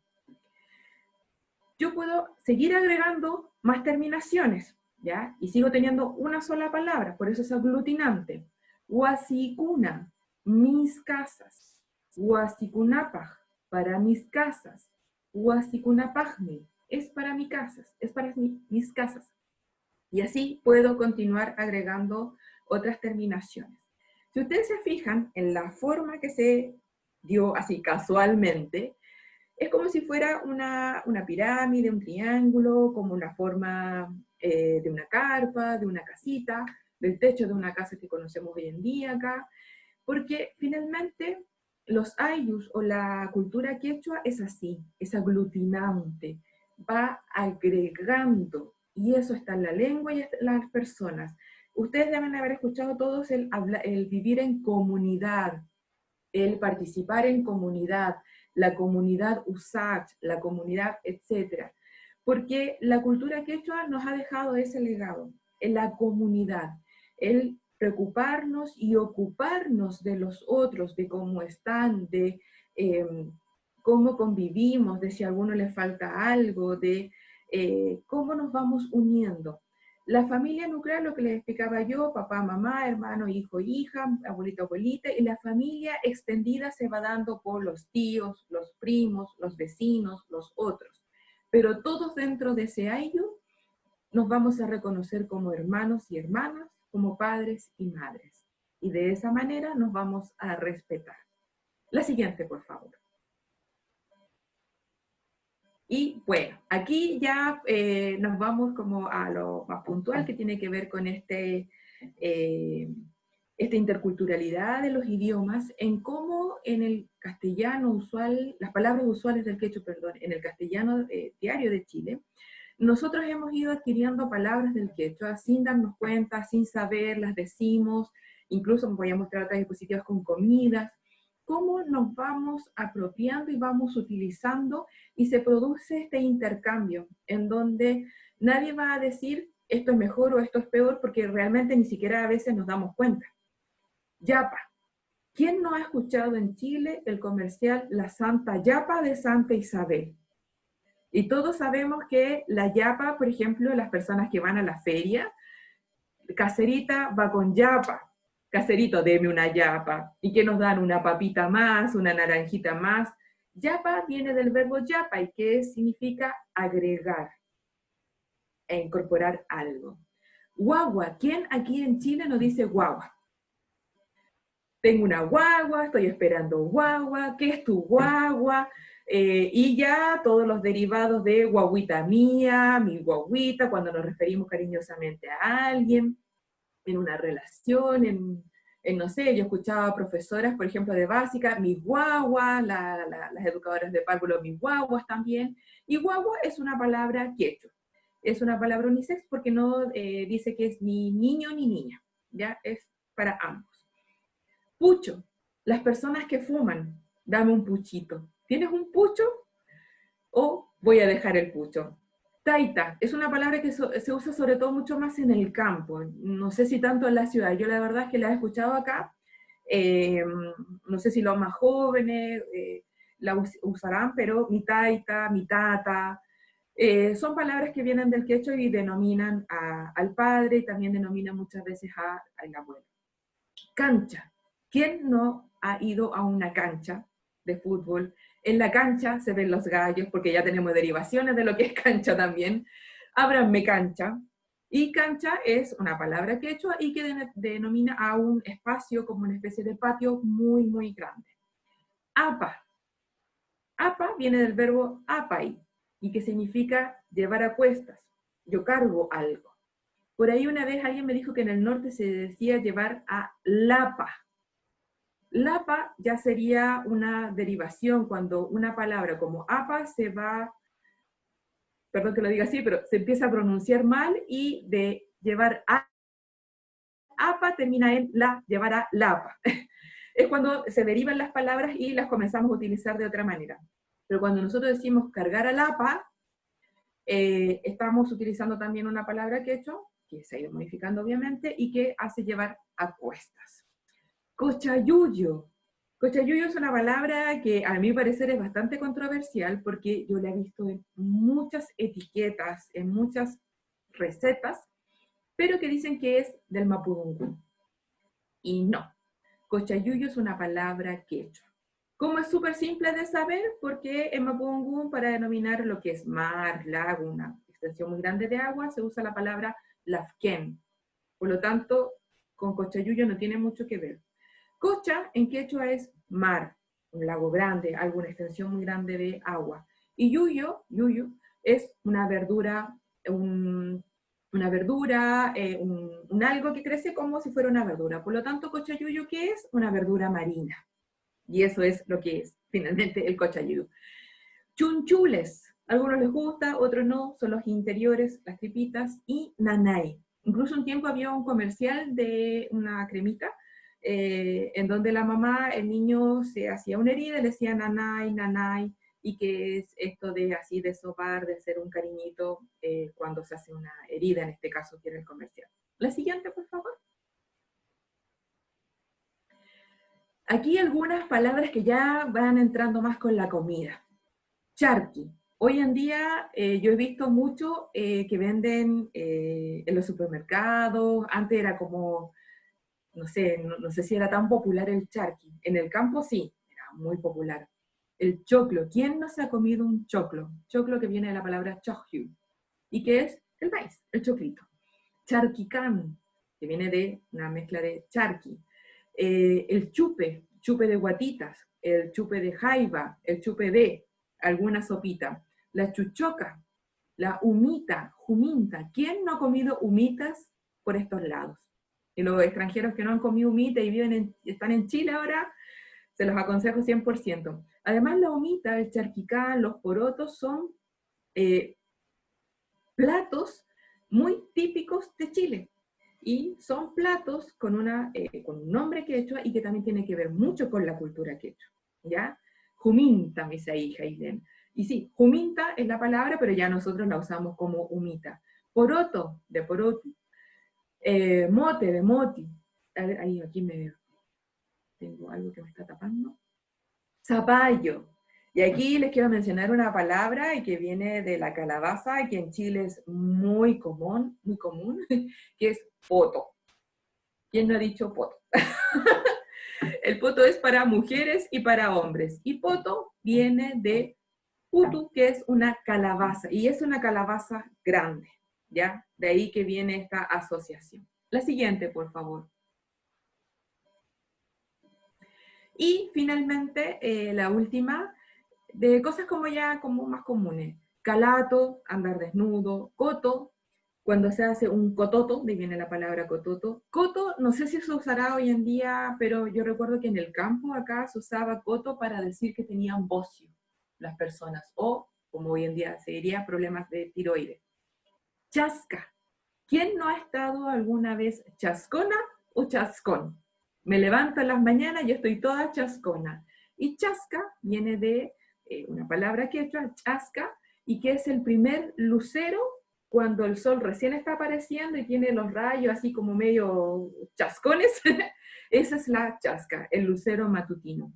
Yo puedo seguir agregando más terminaciones, ¿ya? Y sigo teniendo una sola palabra, por eso es aglutinante. Huasicuna, mis casas. Huasicunapaj, para mis casas. Huasicunapajmi, es para mis casas, es para mis casas. Y así puedo continuar agregando otras terminaciones. Si ustedes se fijan en la forma que se dio así casualmente, es como si fuera una pirámide, un triángulo, como una forma de una carpa, de una casita, del techo de una casa que conocemos hoy en día acá, porque finalmente los ayllus o la cultura quechua es así, es aglutinante, va agregando, y eso está en la lengua y en las personas. Ustedes deben haber escuchado todos el vivir en comunidad, el participar en comunidad, la comunidad USACH, la comunidad, etc. Porque la cultura quechua nos ha dejado ese legado, en la comunidad, el preocuparnos y ocuparnos de los otros, de cómo están, de cómo convivimos, de si a alguno le falta algo, de cómo nos vamos uniendo. La familia nuclear, lo que les explicaba yo, papá, mamá, hermano, hijo, hija, abuelito, abuelita, y la familia extendida se va dando por los tíos, los primos, los vecinos, los otros. Pero todos dentro de ese ayllu nos vamos a reconocer como hermanos y hermanas, como padres y madres. Y de esa manera nos vamos a respetar. La siguiente, por favor. Y bueno, aquí ya nos vamos como a lo más puntual que tiene que ver con esta interculturalidad de los idiomas, en cómo en el castellano usual, las palabras usuales del quechua, perdón, en el castellano diario de Chile, nosotros hemos ido adquiriendo palabras del quechua sin darnos cuenta, sin saber, las decimos, incluso voy a mostrar otras diapositivas con comidas, cómo nos vamos apropiando y vamos utilizando y se produce este intercambio en donde nadie va a decir esto es mejor o esto es peor porque realmente ni siquiera a veces nos damos cuenta. Yapa. ¿Quién no ha escuchado en Chile el comercial La Santa Yapa de Santa Isabel? Y todos sabemos que la yapa, por ejemplo, las personas que van a la feria, caserita va con yapa. Caserito, deme una yapa. ¿Y qué nos dan? Una papita más, una naranjita más. Yapa viene del verbo yapa, y que significa agregar e incorporar algo. Guagua. ¿Quién aquí en Chile no dice guagua? Tengo una guagua, estoy esperando guagua, ¿qué es tu guagua? Y ya todos los derivados de guaguita mía, mi guaguita, cuando nos referimos cariñosamente a alguien, en una relación, en no sé, yo escuchaba profesoras, por ejemplo, de básica, mi guagua, las educadoras de párvulo, mis guaguas también, y guagua es una palabra quechua, es una palabra unisex porque no dice que es ni niño ni niña, ya es para ambos. Pucho, las personas que fuman, dame un puchito. ¿Tienes un pucho? O voy a dejar el pucho. Taita, es una palabra que se usa sobre todo mucho más en el campo, no sé si tanto en la ciudad, yo la verdad es que la he escuchado acá, no sé si los más jóvenes la usarán, pero mi taita, mi tata, son palabras que vienen del quechua y denominan al padre y también denominan muchas veces al abuelo. Cancha. ¿Quién no ha ido a una cancha de fútbol? En la cancha se ven los gallos, porque ya tenemos derivaciones de lo que es cancha también. Ábranme cancha. Y cancha es una palabra quechua y que denomina a un espacio como una especie de patio muy, muy grande. Apa. Apa viene del verbo apai, y que significa llevar a cuestas. Yo cargo algo. Por ahí una vez alguien me dijo que en el norte se decía llevar a Lapa. Lapa ya sería una derivación cuando una palabra como apa se va, perdón que lo diga así, pero se empieza a pronunciar mal y de llevar a apa termina en la, llevar a lapa. Es cuando se derivan las palabras y las comenzamos a utilizar de otra manera. Pero cuando nosotros decimos cargar a lapa, estamos utilizando también una palabra quechua, que se ha ido modificando obviamente, y que hace llevar a cuestas. Cochayuyo. Cochayuyo es una palabra que a mi parecer es bastante controversial porque yo la he visto en muchas etiquetas, en muchas recetas, pero que dicen que es del mapudungun. Y no. Cochayuyo es una palabra quechua. Como es súper simple de saber, porque en mapudungun para denominar lo que es mar, lago, una extensión muy grande de agua, se usa la palabra lafken. Por lo tanto, con Cochayuyo no tiene mucho que ver. Cocha en quechua es mar, un lago grande, alguna extensión muy grande de agua. Y yuyo es una verdura, un algo que crece como si fuera una verdura. Por lo tanto, cochayuyo, ¿qué es? Una verdura marina. Y eso es lo que es, finalmente, el cochayuyo. Chunchules. A algunos les gusta, otros no, son los interiores, las tripitas, y nanay. Incluso un tiempo había un comercial de una cremita, en donde la mamá, el niño se hacía una herida, le decía nanay, nanay, y que es esto de así de sopar, de hacer un cariñito cuando se hace una herida, en este caso que era el comercial. La siguiente, por favor. Aquí algunas palabras que ya van entrando más con la comida. Charqui. Hoy en día yo he visto mucho que venden en los supermercados. Antes era como, no sé si era tan popular el charqui. En el campo sí, era muy popular. El choclo. ¿Quién no se ha comido un choclo? Choclo que viene de la palabra chocju. ¿Y qué es? El maíz, el choclito. Charquicán, que viene de una mezcla de charqui. El chupe de guatitas, el chupe de jaiba, el chupe de alguna sopita. La chuchoca, la humita, juminta. ¿Quién no ha comido humitas por estos lados? Y los extranjeros que no han comido humita y están en Chile ahora, se los aconsejo 100%. Además, la humita, el charquicán, los porotos son platos muy típicos de Chile. Y son platos con un nombre quechua y que también tiene que ver mucho con la cultura quechua. ¿Ya? Juminta, me dice ahí Jaiden. Y sí, juminta es la palabra, pero ya nosotros la usamos como humita. Poroto, de poroti. Mote, de moti. A ver, ahí, aquí me veo. Tengo algo que me está tapando. Zapallo. Y aquí les quiero mencionar una palabra y que viene de la calabaza, que en Chile es muy común, que es poto. ¿Quién no ha dicho poto? El poto es para mujeres y para hombres. Y poto viene de putu, que es una calabaza. Y es una calabaza grande, ¿ya? De ahí que viene esta asociación. La siguiente, por favor. Y finalmente, la última, de cosas como más comunes. Calato, andar desnudo. Coto, cuando se hace un cototo, de ahí viene la palabra cototo. Coto, no sé si se usará hoy en día, pero yo recuerdo que en el campo acá se usaba coto para decir que tenían bocio las personas, o, como hoy en día se diría, problemas de tiroides. Chasca. ¿Quién no ha estado alguna vez chascona o chascón? Me levanto en las mañanas y estoy toda chascona. Y chasca viene de una palabra quechua, chasca, y que es el primer lucero cuando el sol recién está apareciendo y tiene los rayos así como medio chascones. Esa es la chasca, el lucero matutino.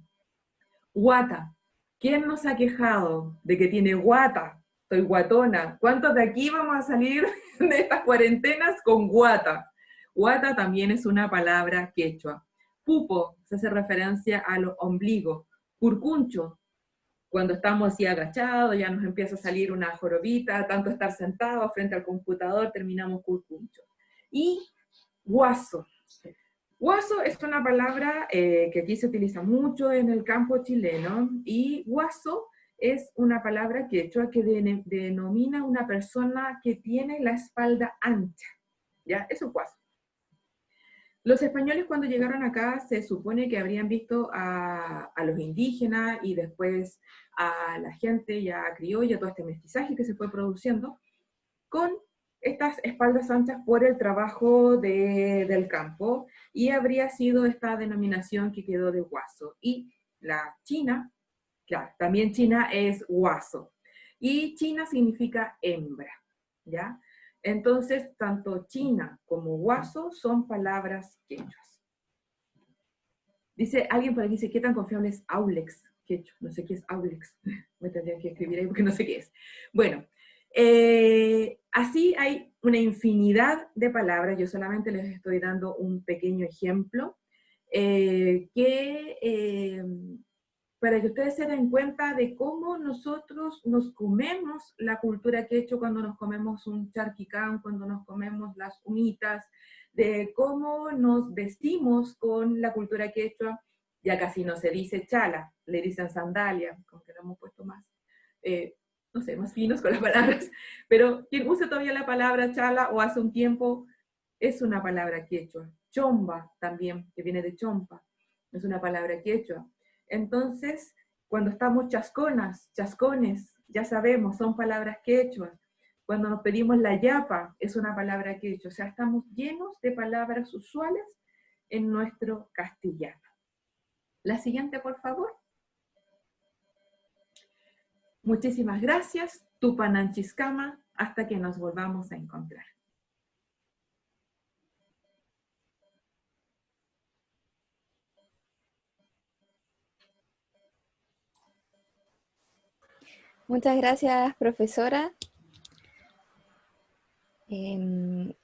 Guata. ¿Quién nos ha quejado de que tiene guata? Soy guatona. ¿Cuántos de aquí vamos a salir de estas cuarentenas con guata? Guata también es una palabra quechua. Pupo, se hace referencia al ombligo. Curcuncho, cuando estamos así agachados, ya nos empieza a salir una jorobita, tanto estar sentados frente al computador, terminamos curcuncho. Y guaso. Guaso es una palabra que aquí se utiliza mucho en el campo chileno, y guaso es una palabra quechua que denomina una persona que tiene la espalda ancha. ¿ya? Eso es guaso. Los españoles cuando llegaron acá se supone que habrían visto a los indígenas y después a la gente ya criolla, todo este mestizaje que se fue produciendo, con estas espaldas anchas por el trabajo del campo, y habría sido esta denominación que quedó de guaso. Y la china, claro, también china es guaso, y china significa hembra, ¿ya? Entonces, tanto china como guaso son palabras quechuas. Dice, alguien por aquí dice, ¿qué tan confiable es aulex? Quechua, no sé qué es aulex. Me tendría que escribir ahí porque no sé qué es. Bueno, así hay una infinidad de palabras, yo solamente les estoy dando un pequeño ejemplo, para que ustedes se den cuenta de cómo nosotros nos comemos la cultura quechua cuando nos comemos un charquicán, cuando nos comemos las humitas, de cómo nos vestimos con la cultura quechua. Ya casi no se dice chala, le dicen sandalia, como que lo hemos puesto más, no sé, más finos con las palabras, pero quien usa todavía la palabra chala o hace un tiempo, es una palabra quechua. Chomba también, que viene de chompa, es una palabra quechua. Entonces, cuando estamos chasconas, chascones, ya sabemos, son palabras quechuas. Cuando nos pedimos la yapa, es una palabra quechua. O sea, estamos llenos de palabras usuales en nuestro castellano. La siguiente, por favor. Muchísimas gracias. Tupananchiscama, hasta que nos volvamos a encontrar. Muchas gracias, profesora,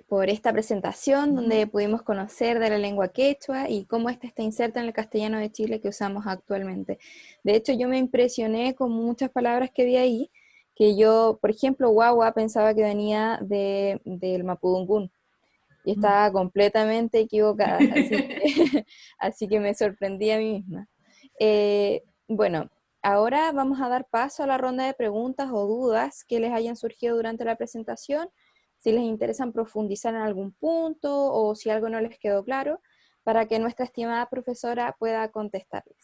por esta presentación donde pudimos conocer de la lengua quechua y cómo ésta está inserta en el castellano de Chile que usamos actualmente. De hecho, yo me impresioné con muchas palabras que vi ahí, que yo, por ejemplo, guagua pensaba que venía del mapudungún y estaba completamente equivocada, así que me sorprendí a mí misma. Bueno, ahora vamos a dar paso a la ronda de preguntas o dudas que les hayan surgido durante la presentación, si les interesan profundizar en algún punto o si algo no les quedó claro, para que nuestra estimada profesora pueda contestarles.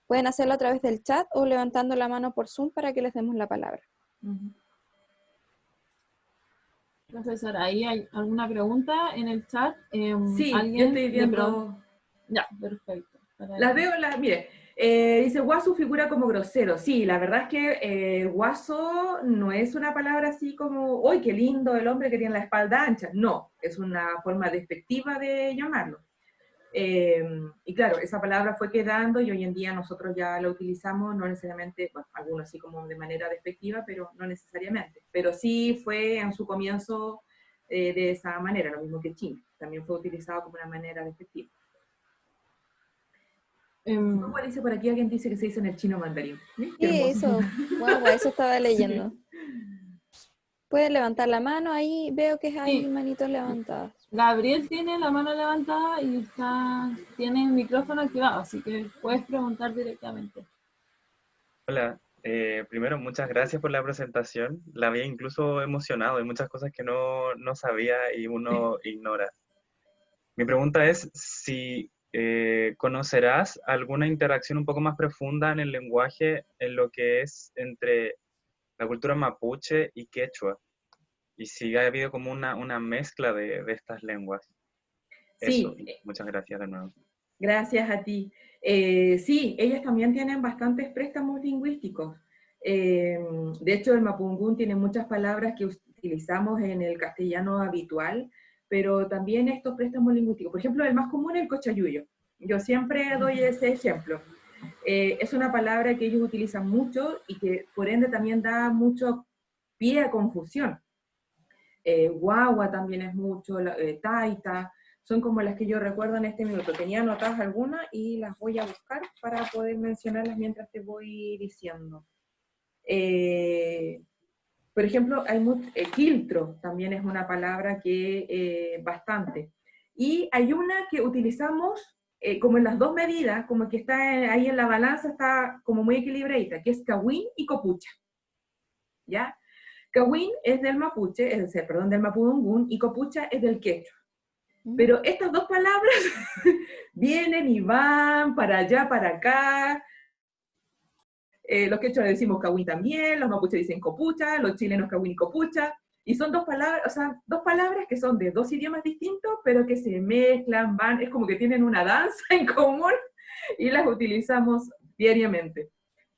Pueden hacerlo a través del chat o levantando la mano por Zoom para que les demos la palabra. Profesora, ¿ahí hay alguna pregunta en el chat? Sí, ¿Alguien yo estoy viendo... Ya, perfecto. Las veo, mire, dice guaso figura como grosero. Sí, la verdad es que guaso no es una palabra así como, ¡uy, qué lindo el hombre que tiene la espalda ancha! No, es una forma despectiva de llamarlo. Y claro, esa palabra fue quedando y hoy en día nosotros ya la utilizamos, no necesariamente, bueno, algunos sí como de manera despectiva, pero no necesariamente. Pero sí fue en su comienzo de esa manera, lo mismo que chino, también fue utilizado como una manera despectiva. ¿Cómo dice por aquí? Alguien dice que se dice en el chino mandarín. ¿Sí? Qué Sí, hermoso. guau, eso estaba leyendo. Sí. Pueden levantar la mano, ahí veo que hay Sí. manitos levantadas. Gabriel tiene la mano levantada y tiene el micrófono activado, así que puedes preguntar directamente. Hola, primero muchas gracias por la presentación. La había incluso emocionado, hay muchas cosas que no sabía y uno ignora. Mi pregunta es si conocerás alguna interacción un poco más profunda en el lenguaje en lo que es entre la cultura mapuche y quechua, y si ha habido como una mezcla de estas lenguas. Eso, Sí, muchas gracias de nuevo. gracias a ti. Sí, ellas también tienen bastantes préstamos lingüísticos. De hecho, el mapungún tiene muchas palabras que utilizamos en el castellano habitual, pero también estos préstamos lingüísticos. Por ejemplo, el más común es el cochayuyo. Yo siempre doy ese ejemplo. Es una palabra que ellos utilizan mucho y que por ende también da mucho pie a confusión. Guagua también es mucho, taita, son como las que yo recuerdo en este minuto. Tenía anotadas algunas y las voy a buscar para poder mencionarlas mientras te voy diciendo. Por ejemplo, hay quiltro, también es una palabra que bastante. Y hay una que utilizamos como en las dos medidas, como que está ahí en la balanza, está como muy equilibradita, que es cahuín y copucha. ¿Ya? Kawin es del mapuche, es decir, perdón, del mapudungún, y copucha es del quechua. Pero estas dos palabras vienen y van para allá, para acá. Los quechuas decimos kawin también, los mapuches dicen copucha, los chilenos kawin y copucha. Y son dos palabras, o sea, dos palabras que son de dos idiomas distintos, pero que se mezclan, van, es como que tienen una danza en común y las utilizamos diariamente.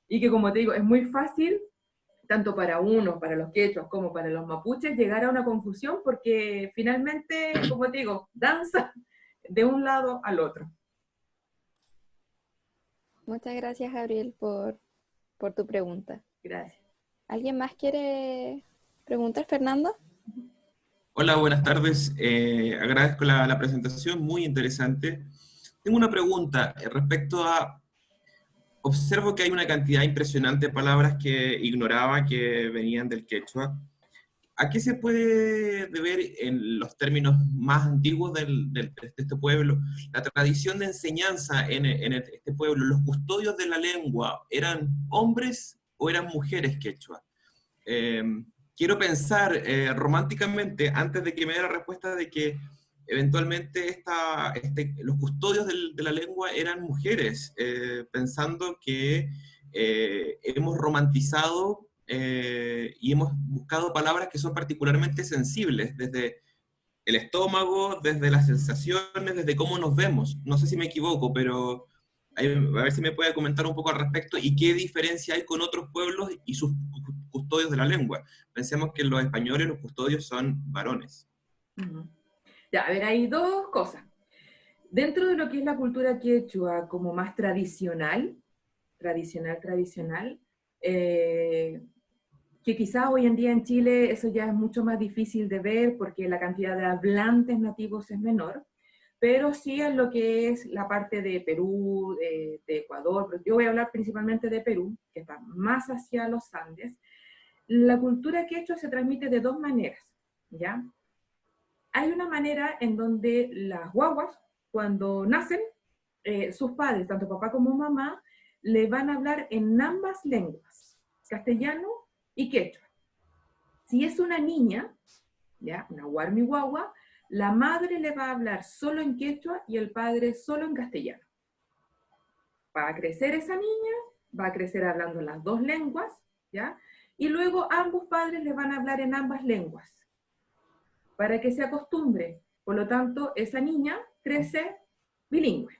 Y que, como te digo, es muy fácil, tanto para uno, para los quechuas, como para los mapuches, llegar a una confusión porque finalmente, como te digo, danza de un lado al otro. Muchas gracias, Gabriel, por tu pregunta. Gracias. ¿Alguien más quiere preguntar, Fernando? Hola, buenas tardes. Agradezco la presentación, muy interesante. Tengo una pregunta respecto a... Observo que hay una cantidad impresionante de palabras que ignoraba que venían del quechua. ¿A qué se puede deber en los términos más antiguos de este pueblo la tradición de enseñanza en este pueblo? ¿Los custodios de la lengua eran hombres o eran mujeres quechua? Quiero pensar románticamente, antes de que me dé la respuesta, de que eventualmente los custodios de la lengua eran mujeres, pensando que hemos romantizado y hemos buscado palabras que son particularmente sensibles, desde el estómago, desde las sensaciones, desde cómo nos vemos. No sé si me equivoco, pero a ver si me puede comentar un poco al respecto y qué diferencia hay con otros pueblos y sus custodios de la lengua. Pensemos que los españoles, los custodios son varones. Ya, a ver, hay dos cosas. Dentro de lo que es la cultura quechua como más tradicional, que quizá hoy en día en Chile eso ya es mucho más difícil de ver porque la cantidad de hablantes nativos es menor, pero sí en lo que es la parte de Perú, de Ecuador, pero yo voy a hablar principalmente de Perú, que está más hacia los Andes. La cultura quechua se transmite de dos maneras, ¿ya? Hay una manera en donde las guaguas, cuando nacen, sus padres, tanto papá como mamá, le van a hablar en ambas lenguas, castellano y quechua. Si es una niña, ¿ya? Una guarmi guagua, la madre le va a hablar solo en quechua y el padre solo en castellano. Va a crecer esa niña, va a crecer hablando las dos lenguas, ¿ya? Y luego ambos padres le van a hablar en ambas lenguas, para que se acostumbre. Por lo tanto, esa niña crece bilingüe.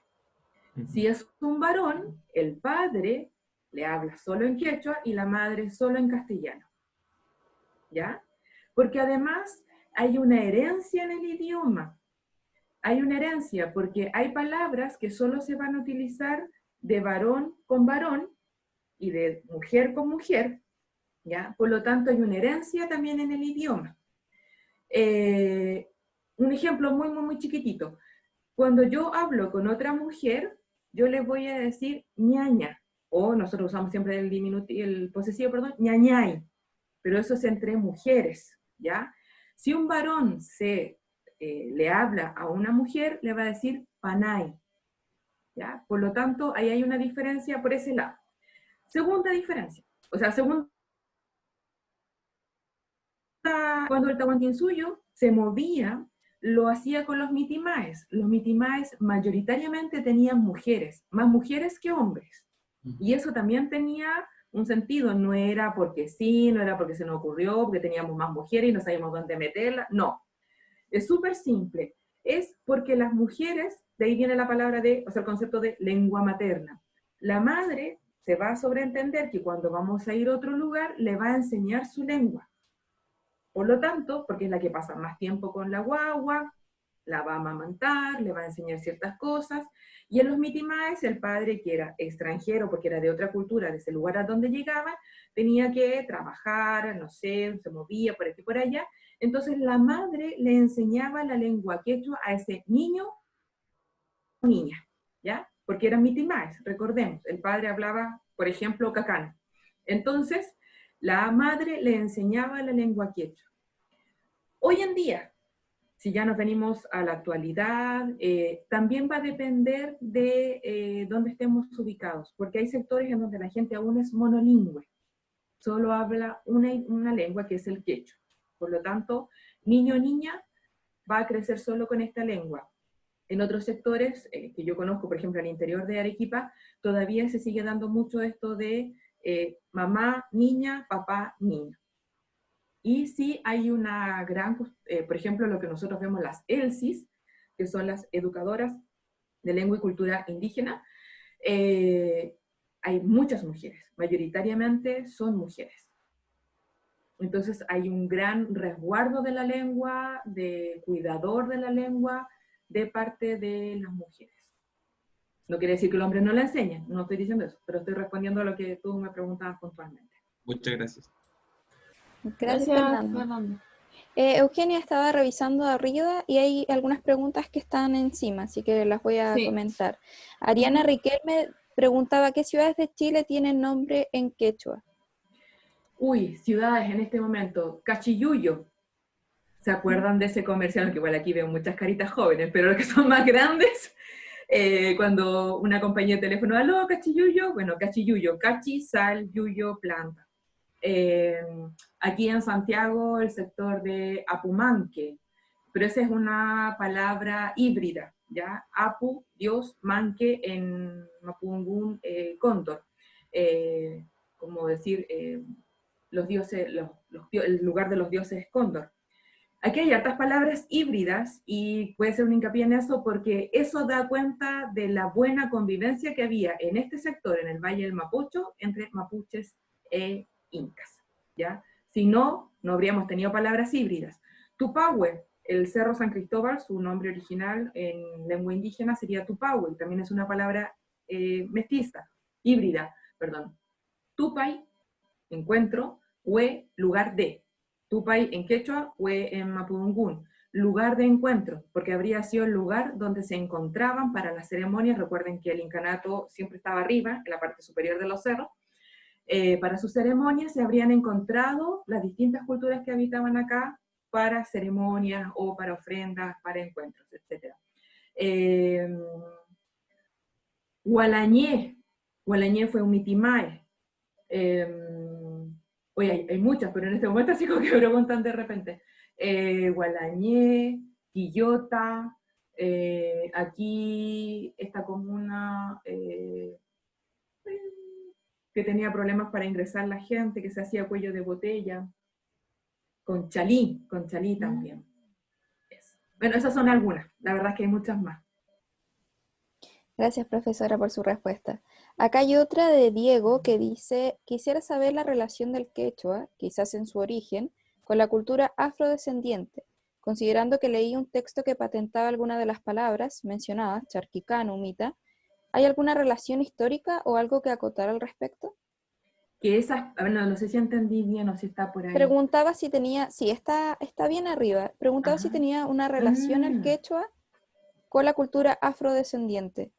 Si es un varón, el padre le habla solo en quechua y la madre solo en castellano. ¿Ya? Porque además hay una herencia en el idioma. Hay una herencia porque hay palabras que solo se van a utilizar de varón con varón y de mujer con mujer, ¿ya? Por lo tanto, hay una herencia también en el idioma. Un ejemplo muy, muy, muy chiquitito. Cuando yo hablo con otra mujer, yo le voy a decir ñaña, o nosotros usamos siempre el posesivo, perdón, ñañay, pero eso es entre mujeres, ¿ya? Si un varón le habla a una mujer, le va a decir panay, ¿ya? Por lo tanto, ahí hay una diferencia por ese lado. Segunda diferencia, o sea, cuando el Tahuantinsuyo se movía, lo hacía con los mitimaes. Los mitimaes mayoritariamente tenían mujeres, más mujeres que hombres. Y eso también tenía un sentido, no era porque sí, no era porque se nos ocurrió, porque teníamos más mujeres y no sabíamos dónde meterlas, no. Es súper simple. Es porque las mujeres, de ahí viene la palabra o sea, el concepto de lengua materna. La madre se va a sobreentender que cuando vamos a ir a otro lugar, le va a enseñar su lengua. Por lo tanto, porque es la que pasa más tiempo con la guagua, la va a amamantar, le va a enseñar ciertas cosas, y en los mitimaes el padre, que era extranjero porque era de otra cultura, de ese lugar a donde llegaba, tenía que trabajar, no sé, se movía por aquí y por allá, entonces la madre le enseñaba la lengua quechua a ese niño o niña, ¿ya? Porque eran mitimaes, recordemos, el padre hablaba, por ejemplo, cacano. Entonces, la madre le enseñaba la lengua quechua. Hoy en día, si ya nos venimos a la actualidad, también va a depender de dónde estemos ubicados, porque hay sectores en donde la gente aún es monolingüe. solo habla una lengua que es el quechua. Por lo tanto, niño o niña va a crecer solo con esta lengua. En otros sectores que yo conozco, por ejemplo, al interior de Arequipa, todavía se sigue dando mucho esto de mamá, niña, papá, niño. Y sí hay una gran, por ejemplo, lo que nosotros vemos las ELSIS, que son las educadoras de lengua y cultura indígena, hay muchas mujeres, mayoritariamente son mujeres. Entonces hay un gran resguardo de la lengua, de cuidador de la lengua, de parte de las mujeres. No quiere decir que el hombre no la enseñe, no estoy diciendo eso, pero estoy respondiendo a lo que tú me preguntabas puntualmente. Muchas gracias. Gracias, Fernando. Fernando. Eugenia estaba revisando arriba y hay algunas preguntas que están encima, así que las voy a comentar. Ariana Riquelme preguntaba, ¿qué ciudades de Chile tienen nombre en quechua? Uy, ciudades en este momento. Cachiyuyo. ¿Se acuerdan de ese comercial? Que igual aquí veo muchas caritas jóvenes, pero los que son más grandes, cuando una compañía de teléfono, aló, Cachiyuyo, bueno, Cachiyuyo, cachi, sal, yuyo, planta. Aquí en Santiago, el sector de Apumanque, pero esa es una palabra híbrida, ¿ya? Apu, Dios, manque en Mapungún, cóndor. Como decir, los dioses, el lugar de los dioses es cóndor. Aquí hay hartas palabras híbridas y puede ser un hincapié en eso porque eso da cuenta de la buena convivencia que había en este sector, en el Valle del Mapocho, entre mapuches e incas, ¿ya? Si no, no habríamos tenido palabras híbridas. Tupahue, el Cerro San Cristóbal, su nombre original en lengua indígena sería Tupahue, también es una palabra mestiza, híbrida, perdón. Tupay, encuentro, hue, lugar de. Tupay en quechua, hue en mapudungún, lugar de encuentro, porque habría sido el lugar donde se encontraban para las ceremonias. Recuerden que el incanato siempre estaba arriba, en la parte superior de los cerros. Para sus ceremonias se habrían encontrado las distintas culturas que habitaban acá para ceremonias o para ofrendas, para encuentros, etc. Gualañé fue un mitimae. Oye, hay muchas, pero en este momento así como que me preguntan de repente. Gualañé, Quillota, aquí esta comuna que tenía problemas para ingresar la gente, que se hacía cuello de botella, Conchalí también. Bueno, esas son algunas, la verdad es que hay muchas más. Gracias, profesora, por su respuesta. Acá hay otra de Diego que dice, quisiera saber la relación del quechua, quizás en su origen, con la cultura afrodescendiente, considerando que leí un texto que patentaba alguna de las palabras mencionadas, charquicán, humita. ¿Hay alguna relación histórica o algo que acotar al respecto? Que esas, no sé si entendí bien o si está por ahí. Preguntaba si tenía, sí, está bien arriba, preguntaba si tenía una relación el quechua con la cultura afrodescendiente.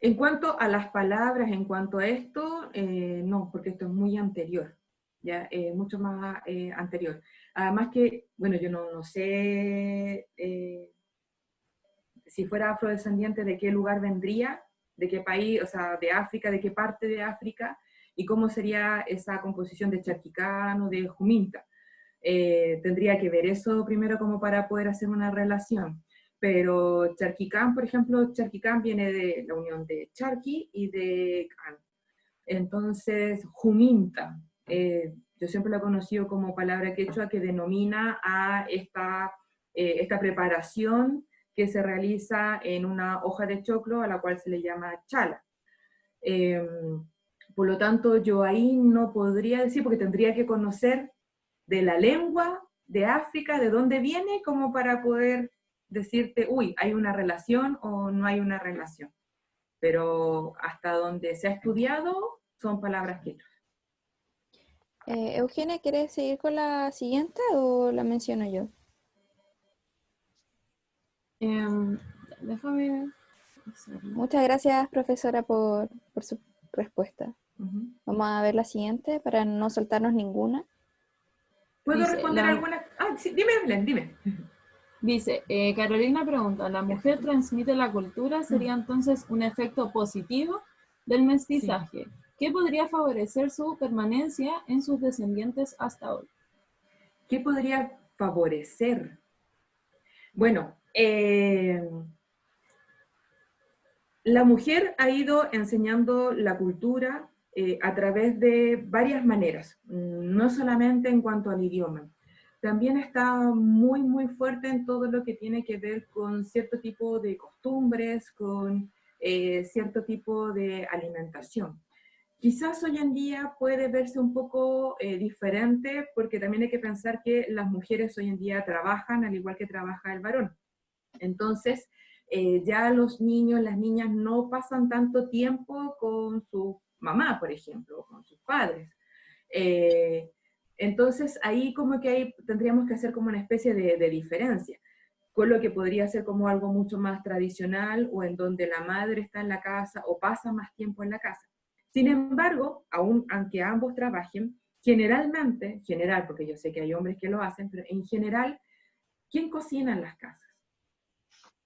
En cuanto a las palabras, en cuanto a esto, no, porque esto es muy anterior, ya, mucho más anterior. Además que, bueno, yo no sé si fuera afrodescendiente de qué lugar vendría, de qué país, o sea, de África, de qué parte de África, y cómo sería esa composición de charquicán o de juminta. Tendría que ver eso primero como para poder hacer una relación. Pero charquicán, por ejemplo, charquicán viene de la unión de charqui y de can. Entonces, juminta, yo siempre la he conocido como palabra quechua que denomina a esta preparación que se realiza en una hoja de choclo a la cual se le llama chala. Por lo tanto, yo ahí no podría decir, porque tendría que conocer de la lengua de África, de dónde viene, como para poder decirte, uy, ¿hay una relación o no hay una relación? Pero hasta donde se ha estudiado, son palabras quechuas. Eugenia, ¿quieres seguir con la siguiente o la menciono yo? Déjame... Muchas gracias, profesora, por su respuesta. Vamos a ver la siguiente para no saltarnos ninguna. ¿Puedo responder alguna? Ah, sí, dime, Belén, dime. Dice, Carolina pregunta, ¿la mujer transmite la cultura? ¿Sería entonces un efecto positivo del mestizaje? Sí. ¿Qué podría favorecer su permanencia en sus descendientes hasta hoy? ¿Qué podría favorecer? Bueno, la mujer ha ido enseñando la cultura a través de varias maneras, no solamente en cuanto al idioma. También está muy, muy fuerte en todo lo que tiene que ver con cierto tipo de costumbres, con cierto tipo de alimentación. Quizás hoy en día puede verse un poco diferente, porque también hay que pensar que las mujeres hoy en día trabajan al igual que trabaja el varón. Entonces, ya los niños, las niñas no pasan tanto tiempo con su mamá, por ejemplo, o con sus padres. Eh, entonces, ahí como que ahí tendríamos que hacer como una especie de diferencia, con lo que podría ser como algo mucho más tradicional o en donde la madre está en la casa o pasa más tiempo en la casa. Sin embargo, aunque ambos trabajen, generalmente, porque yo sé que hay hombres que lo hacen, pero en general, ¿quién cocina en las casas?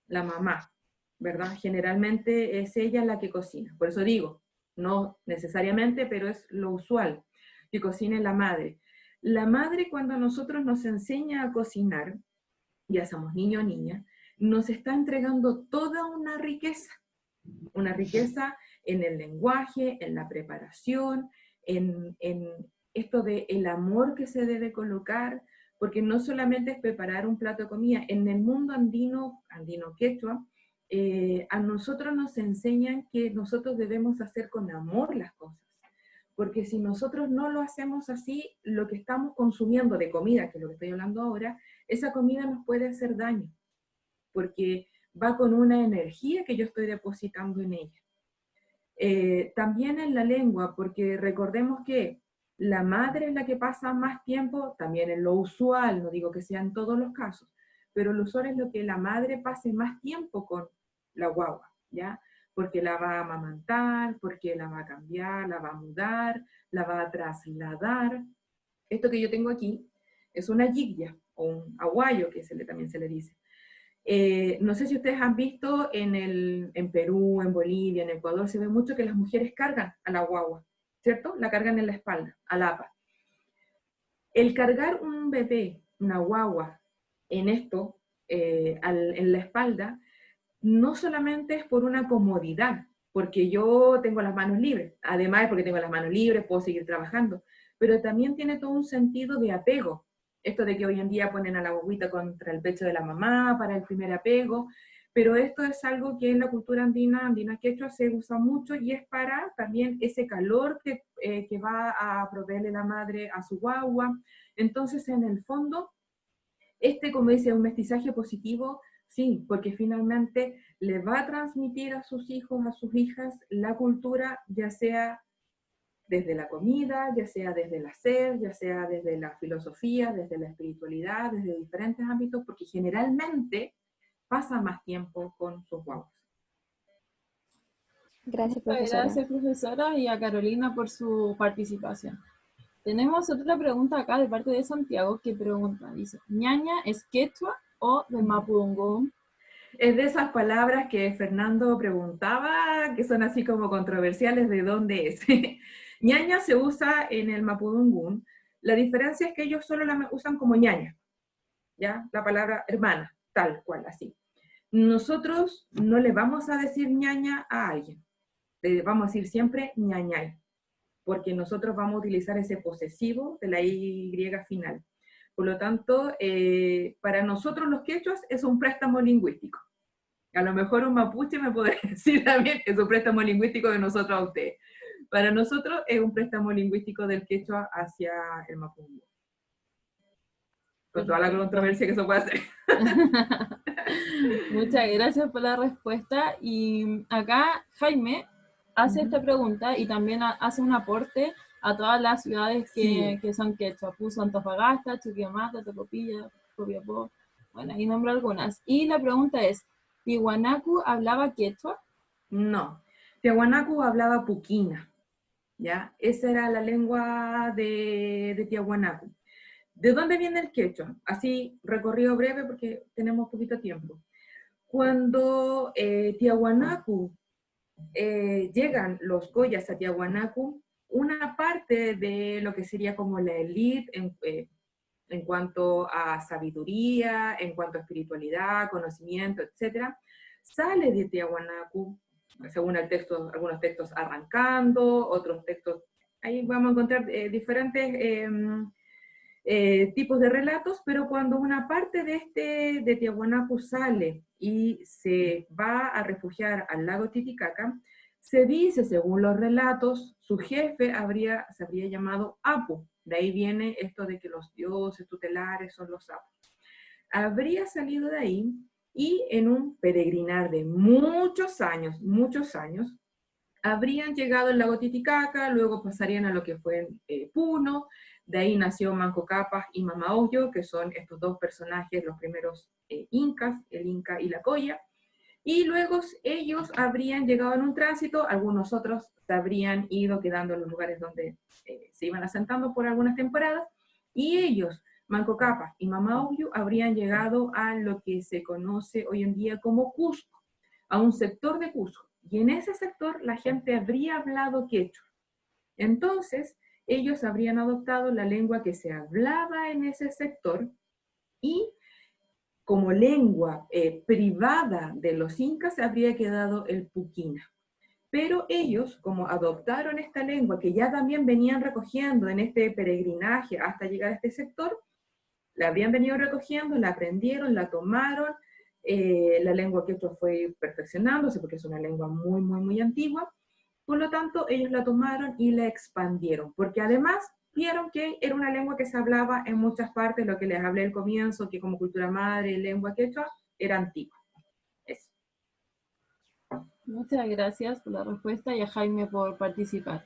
La mamá, ¿verdad? Generalmente es ella la que cocina. Por eso digo, no necesariamente, pero es lo usual, que cocine la madre. La madre, cuando a nosotros nos enseña a cocinar, ya somos niño o niña, nos está entregando toda una riqueza en el lenguaje, en la preparación, en esto de el amor que se debe colocar, porque no solamente es preparar un plato de comida, en el mundo andino quechua, a nosotros nos enseñan que nosotros debemos hacer con amor las cosas, porque si nosotros no lo hacemos así, lo que estamos consumiendo de comida, que es lo que estoy hablando ahora, esa comida nos puede hacer daño, porque va con una energía que yo estoy depositando en ella. También en la lengua, porque recordemos que la madre es la que pasa más tiempo, también en lo usual, no digo que sea en todos los casos, pero lo usual es lo que la madre pase más tiempo con la guagua, ¿ya? Porque la va a amamantar, porque la va a cambiar, la va a mudar, la va a trasladar. Esto que yo tengo aquí es una yigya, o un aguayo, que también se le dice. No sé si ustedes han visto en Perú, en Bolivia, en Ecuador, se ve mucho que las mujeres cargan a la guagua, ¿cierto? La cargan en la espalda, al apa. El cargar un bebé, una guagua, en esto, en la espalda, no solamente es por una comodidad, porque yo tengo las manos libres, además porque tengo las manos libres, puedo seguir trabajando, pero también tiene todo un sentido de apego. Esto de que hoy en día ponen a la guaguita contra el pecho de la mamá para el primer apego, pero esto es algo que en la cultura andina quechua se usa mucho y es para también ese calor que va a proveerle la madre a su guagua. Entonces, en el fondo, como dice, un mestizaje positivo, sí, porque finalmente le va a transmitir a sus hijos, a sus hijas, la cultura, ya sea desde la comida, ya sea desde el hacer, ya sea desde la filosofía, desde la espiritualidad, desde diferentes ámbitos, porque generalmente pasa más tiempo con sus guaguas. Gracias, Muchas profesora. gracias, profesora, y a Carolina por su participación. Tenemos otra pregunta acá de parte de Santiago que pregunta, dice, ¿ñaña es quechua o de Mapudungun? Es de esas palabras que Fernando preguntaba, que son así como controversiales, ¿de dónde es? Ñaña se usa en el Mapudungun. La diferencia es que ellos solo la usan como ñaña, ¿ya? La palabra hermana, tal cual, así. Nosotros no le vamos a decir ñaña a alguien, le vamos a decir siempre ñañay, porque nosotros vamos a utilizar ese posesivo de la Y final. Por lo tanto, para nosotros los quechuas es un préstamo lingüístico. A lo mejor un mapuche me podría decir también que es un préstamo lingüístico de nosotros a ustedes. Para nosotros es un préstamo lingüístico del quechua hacia el mapudungun. Con toda la controversia que eso puede hacer. Muchas gracias por la respuesta. Y acá Jaime hace esta pregunta y también hace un aporte a todas las ciudades que son quechua. Puso Antofagasta, Chuquicamata, Tocopilla, Copiapó, bueno, ahí nombro algunas. Y la pregunta es, ¿Tiwanaku hablaba quechua? No, Tiahuanacu hablaba puquina, ¿ya? Esa era la lengua de Tiahuanacu. ¿De dónde viene el quechua? Así, recorrido breve porque tenemos poquito tiempo. Cuando Tiahuanacu llegan los Collas a Tiahuanacu, una parte de lo que sería como la élite en cuanto a sabiduría, en cuanto a espiritualidad, conocimiento, etc., sale de Tiahuanacu, según el texto, algunos textos arrancando, otros textos, ahí vamos a encontrar diferentes tipos de relatos, pero cuando una parte de Tiahuanacu sale y se va a refugiar al lago Titicaca, se dice, según los relatos, su jefe se habría llamado Apu. De ahí viene esto de que los dioses tutelares son los Apus. Habría salido de ahí y en un peregrinar de muchos años, habrían llegado al lago Titicaca, luego pasarían a lo que fue Puno, de ahí nació Manco Cápac y Mama Oyo, que son estos dos personajes, los primeros incas, el Inca y la Coya, y luego ellos habrían llegado en un tránsito, algunos otros se habrían ido quedando en los lugares donde se iban asentando por algunas temporadas, y ellos, Manco Cápac y Mama Oyo, habrían llegado a lo que se conoce hoy en día como Cusco, a un sector de Cusco, y en ese sector la gente habría hablado quechua. Entonces, ellos habrían adoptado la lengua que se hablaba en ese sector, y como lengua privada de los incas habría quedado el puquina. Pero ellos, como adoptaron esta lengua que ya también venían recogiendo en este peregrinaje hasta llegar a este sector, la habían venido recogiendo, la aprendieron, la tomaron, la lengua quechua fue perfeccionándose porque es una lengua muy, muy, muy antigua. Por lo tanto, ellos la tomaron y la expandieron, porque además vieron que era una lengua que se hablaba en muchas partes, lo que les hablé al comienzo, que como cultura madre, lengua quechua, era antigua. Eso. Muchas gracias por la respuesta y a Jaime por participar.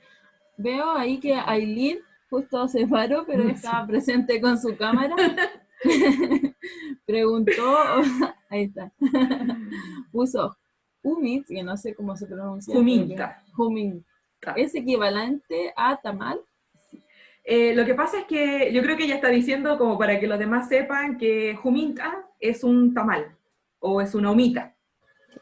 Veo ahí que Aileen justo se paró, pero estaba presente con su cámara. Preguntó, ahí está, puso humit, que no sé cómo se pronuncia. Juminta. Juminta. ¿Es equivalente a tamal? Lo que pasa es que yo creo que ella está diciendo, como para que los demás sepan, que juminta es un tamal, o es una humita,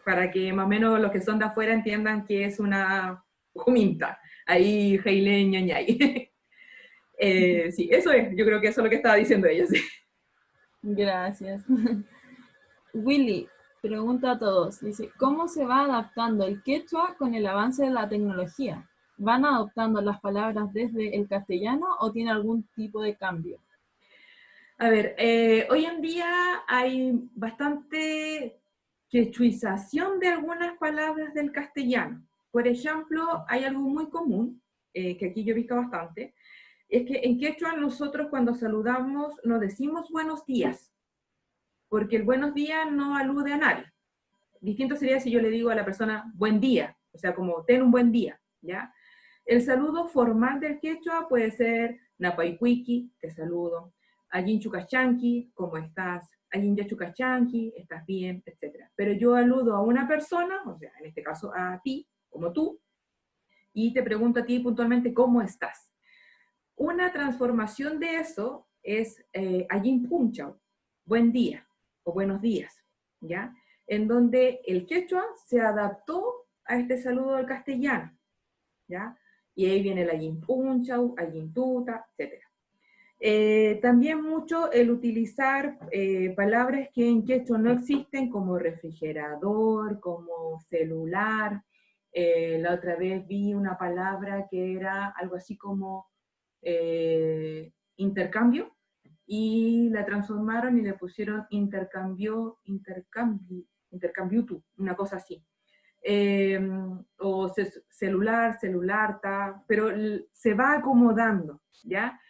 para que más o menos los que son de afuera entiendan que es una juminta. Ahí, Heile, ñañay. Sí, eso es, yo creo que eso es lo que estaba diciendo ella, sí. Gracias. Willy pregunta a todos, dice, ¿cómo se va adaptando el quechua con el avance de la tecnología? ¿Van adoptando las palabras desde el castellano o tiene algún tipo de cambio? A ver, hoy en día hay bastante quechuización de algunas palabras del castellano. Por ejemplo, hay algo muy común, que aquí yo he visto bastante, es que en quechua nosotros cuando saludamos no decimos buenos días, porque el buenos días no alude a nadie. Distinto sería si yo le digo a la persona buen día, o sea, como ten un buen día, ¿ya? El saludo formal del quechua puede ser napaicuiqui, te saludo, allin chucachanqui, ¿cómo estás? Allin ya chucachanqui, ¿estás bien? Etc. Pero yo aludo a una persona, o sea, en este caso a ti, como tú, y te pregunto a ti puntualmente, ¿cómo estás? Una transformación de eso es allin punchao, buen día, o buenos días, ¿ya? En donde el quechua se adaptó a este saludo del castellano, ¿ya? Y ahí viene el allin punchau, allin tuta, etc. También mucho el utilizar palabras que en quechua no existen, como refrigerador, como celular. La otra vez vi una palabra que era algo así como intercambio, y la transformaron y le pusieron intercambiutu, una cosa así. O celularta, pero se va acomodando, ¿ya?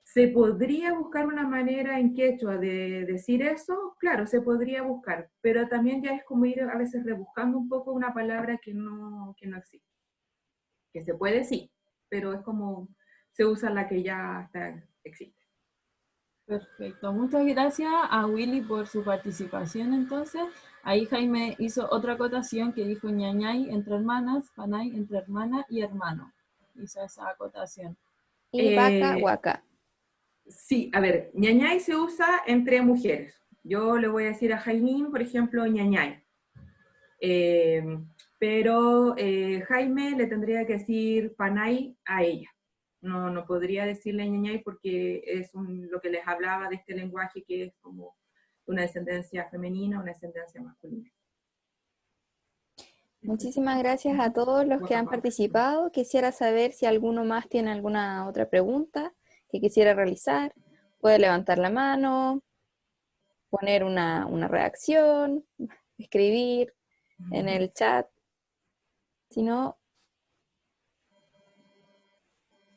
¿Se podría buscar una manera en quechua de decir eso? Claro, se podría buscar, pero también ya es como ir a veces rebuscando un poco una palabra que no existe. Que se puede, sí, pero es como se usa la que ya existe. Perfecto, muchas gracias a Willy por su participación entonces. Ahí Jaime hizo otra acotación que dijo ñañay entre hermanas, panay entre hermana y hermano. Hizo esa acotación. Y vaca, huaca. Sí, a ver, ñañay se usa entre mujeres. Yo le voy a decir a Jaimín, por ejemplo, ñañay. Pero Jaime le tendría que decir panay a ella, no podría decirle ñañay porque es lo que les hablaba de este lenguaje que es como una descendencia femenina, una descendencia masculina. Muchísimas gracias a todos los que han participado. Quisiera saber si alguno más tiene alguna otra pregunta que quisiera realizar. Puede levantar la mano, poner una reacción, escribir en el chat. Si no,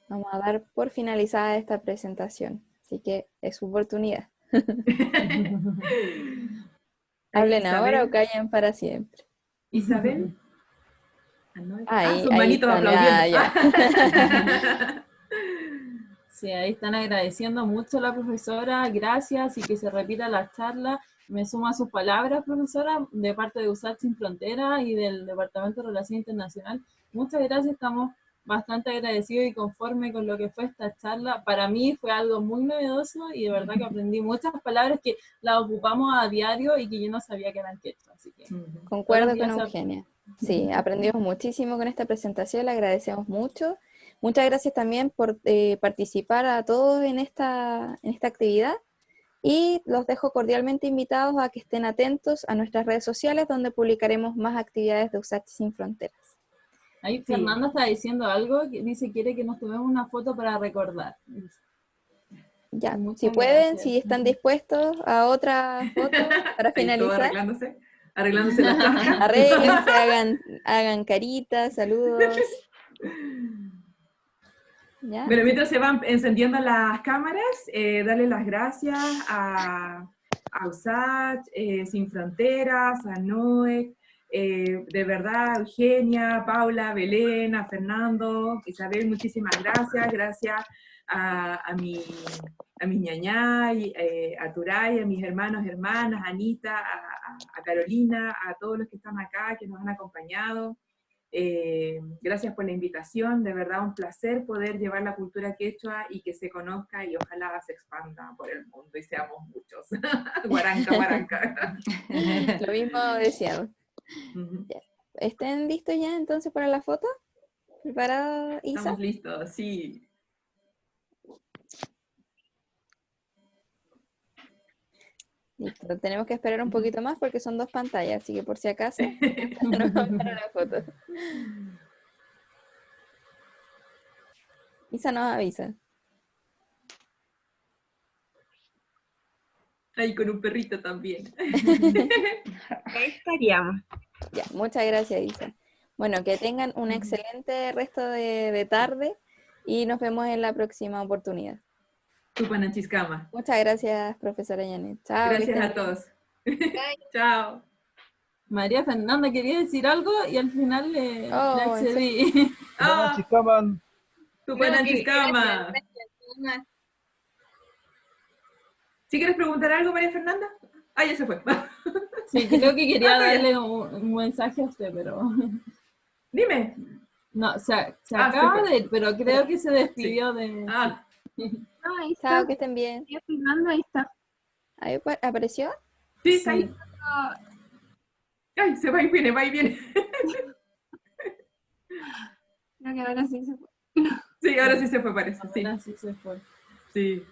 vamos a dar por finalizada esta presentación. Así que es su oportunidad. Hablen ahora o callen para siempre. Isabel. Ahí sus manitos están, aplaudiendo. ya. Sí, ahí están agradeciendo mucho a la profesora, gracias, y que se repita la charla. Me sumo a sus palabras, profesora, de parte de USACH Sin Fronteras y del Departamento de Relaciones Internacionales. Muchas gracias, estamos bastante agradecidos y conformes con lo que fue esta charla. Para mí fue algo muy novedoso y de verdad que aprendí muchas palabras que las ocupamos a diario y que yo no sabía que eran quechua. Así que concuerdo con Eugenia. Sí, aprendimos muchísimo con esta presentación, le agradecemos mucho. Muchas gracias también por participar a todos en esta actividad y los dejo cordialmente invitados a que estén atentos a nuestras redes sociales donde publicaremos más actividades de USACH Sin Fronteras. Ahí Fernanda está diciendo algo, que dice quiere que nos tomemos una foto para recordar. Ya, Muchas si pueden, gracias. si están dispuestos a otra foto para finalizar. Arreglándose las cajas. Arréglense, hagan caritas, saludos. ¿Ya? Bueno, mientras se van encendiendo las cámaras, darle las gracias a USACH, Sin Fronteras, a NOEC, de verdad, Eugenia, Paula, Belén, a Fernando, Isabel, muchísimas gracias. Gracias a mi ñañay, a Turay, a mis hermanos, hermanas, a Anita, a Carolina, a todos los que están acá, que nos han acompañado. Gracias por la invitación, de verdad un placer poder llevar la cultura quechua y que se conozca y ojalá se expanda por el mundo y seamos muchos. Guaranca, guaranca. Lo mismo deseado. ¿Estén listos ya entonces para la foto? ¿Preparado, Isa? Estamos listos, sí. Listo, tenemos que esperar un poquito más porque son 2 pantallas, así que por si acaso, nos vamos para la foto. Isa nos avisa. Ahí con un perrito también. Ahí estaríamos. Ya, muchas gracias, Isa. Bueno, que tengan un excelente resto de tarde y nos vemos en la próxima oportunidad. Tupananchiscama. Muchas gracias, profesora Janet. Chao. Gracias a todos. Chao. María Fernanda quería decir algo y al final le accedí. Tupananchiscama. ¿Sí quieres preguntar algo, María Fernanda? Ah, ya se fue. Sí, creo que quería darle un mensaje a usted, pero... Dime. No, se acaba de ir, pero creo que se despidió de... Ahí está. Chao, que estén bien. Fernando, ahí está. ¿Ahí apareció? Sí, está ahí. Ay, se va y viene, va y viene. Creo que ahora sí se fue. Sí, ahora sí se fue, parece. Sí. Ahora sí se fue. Sí.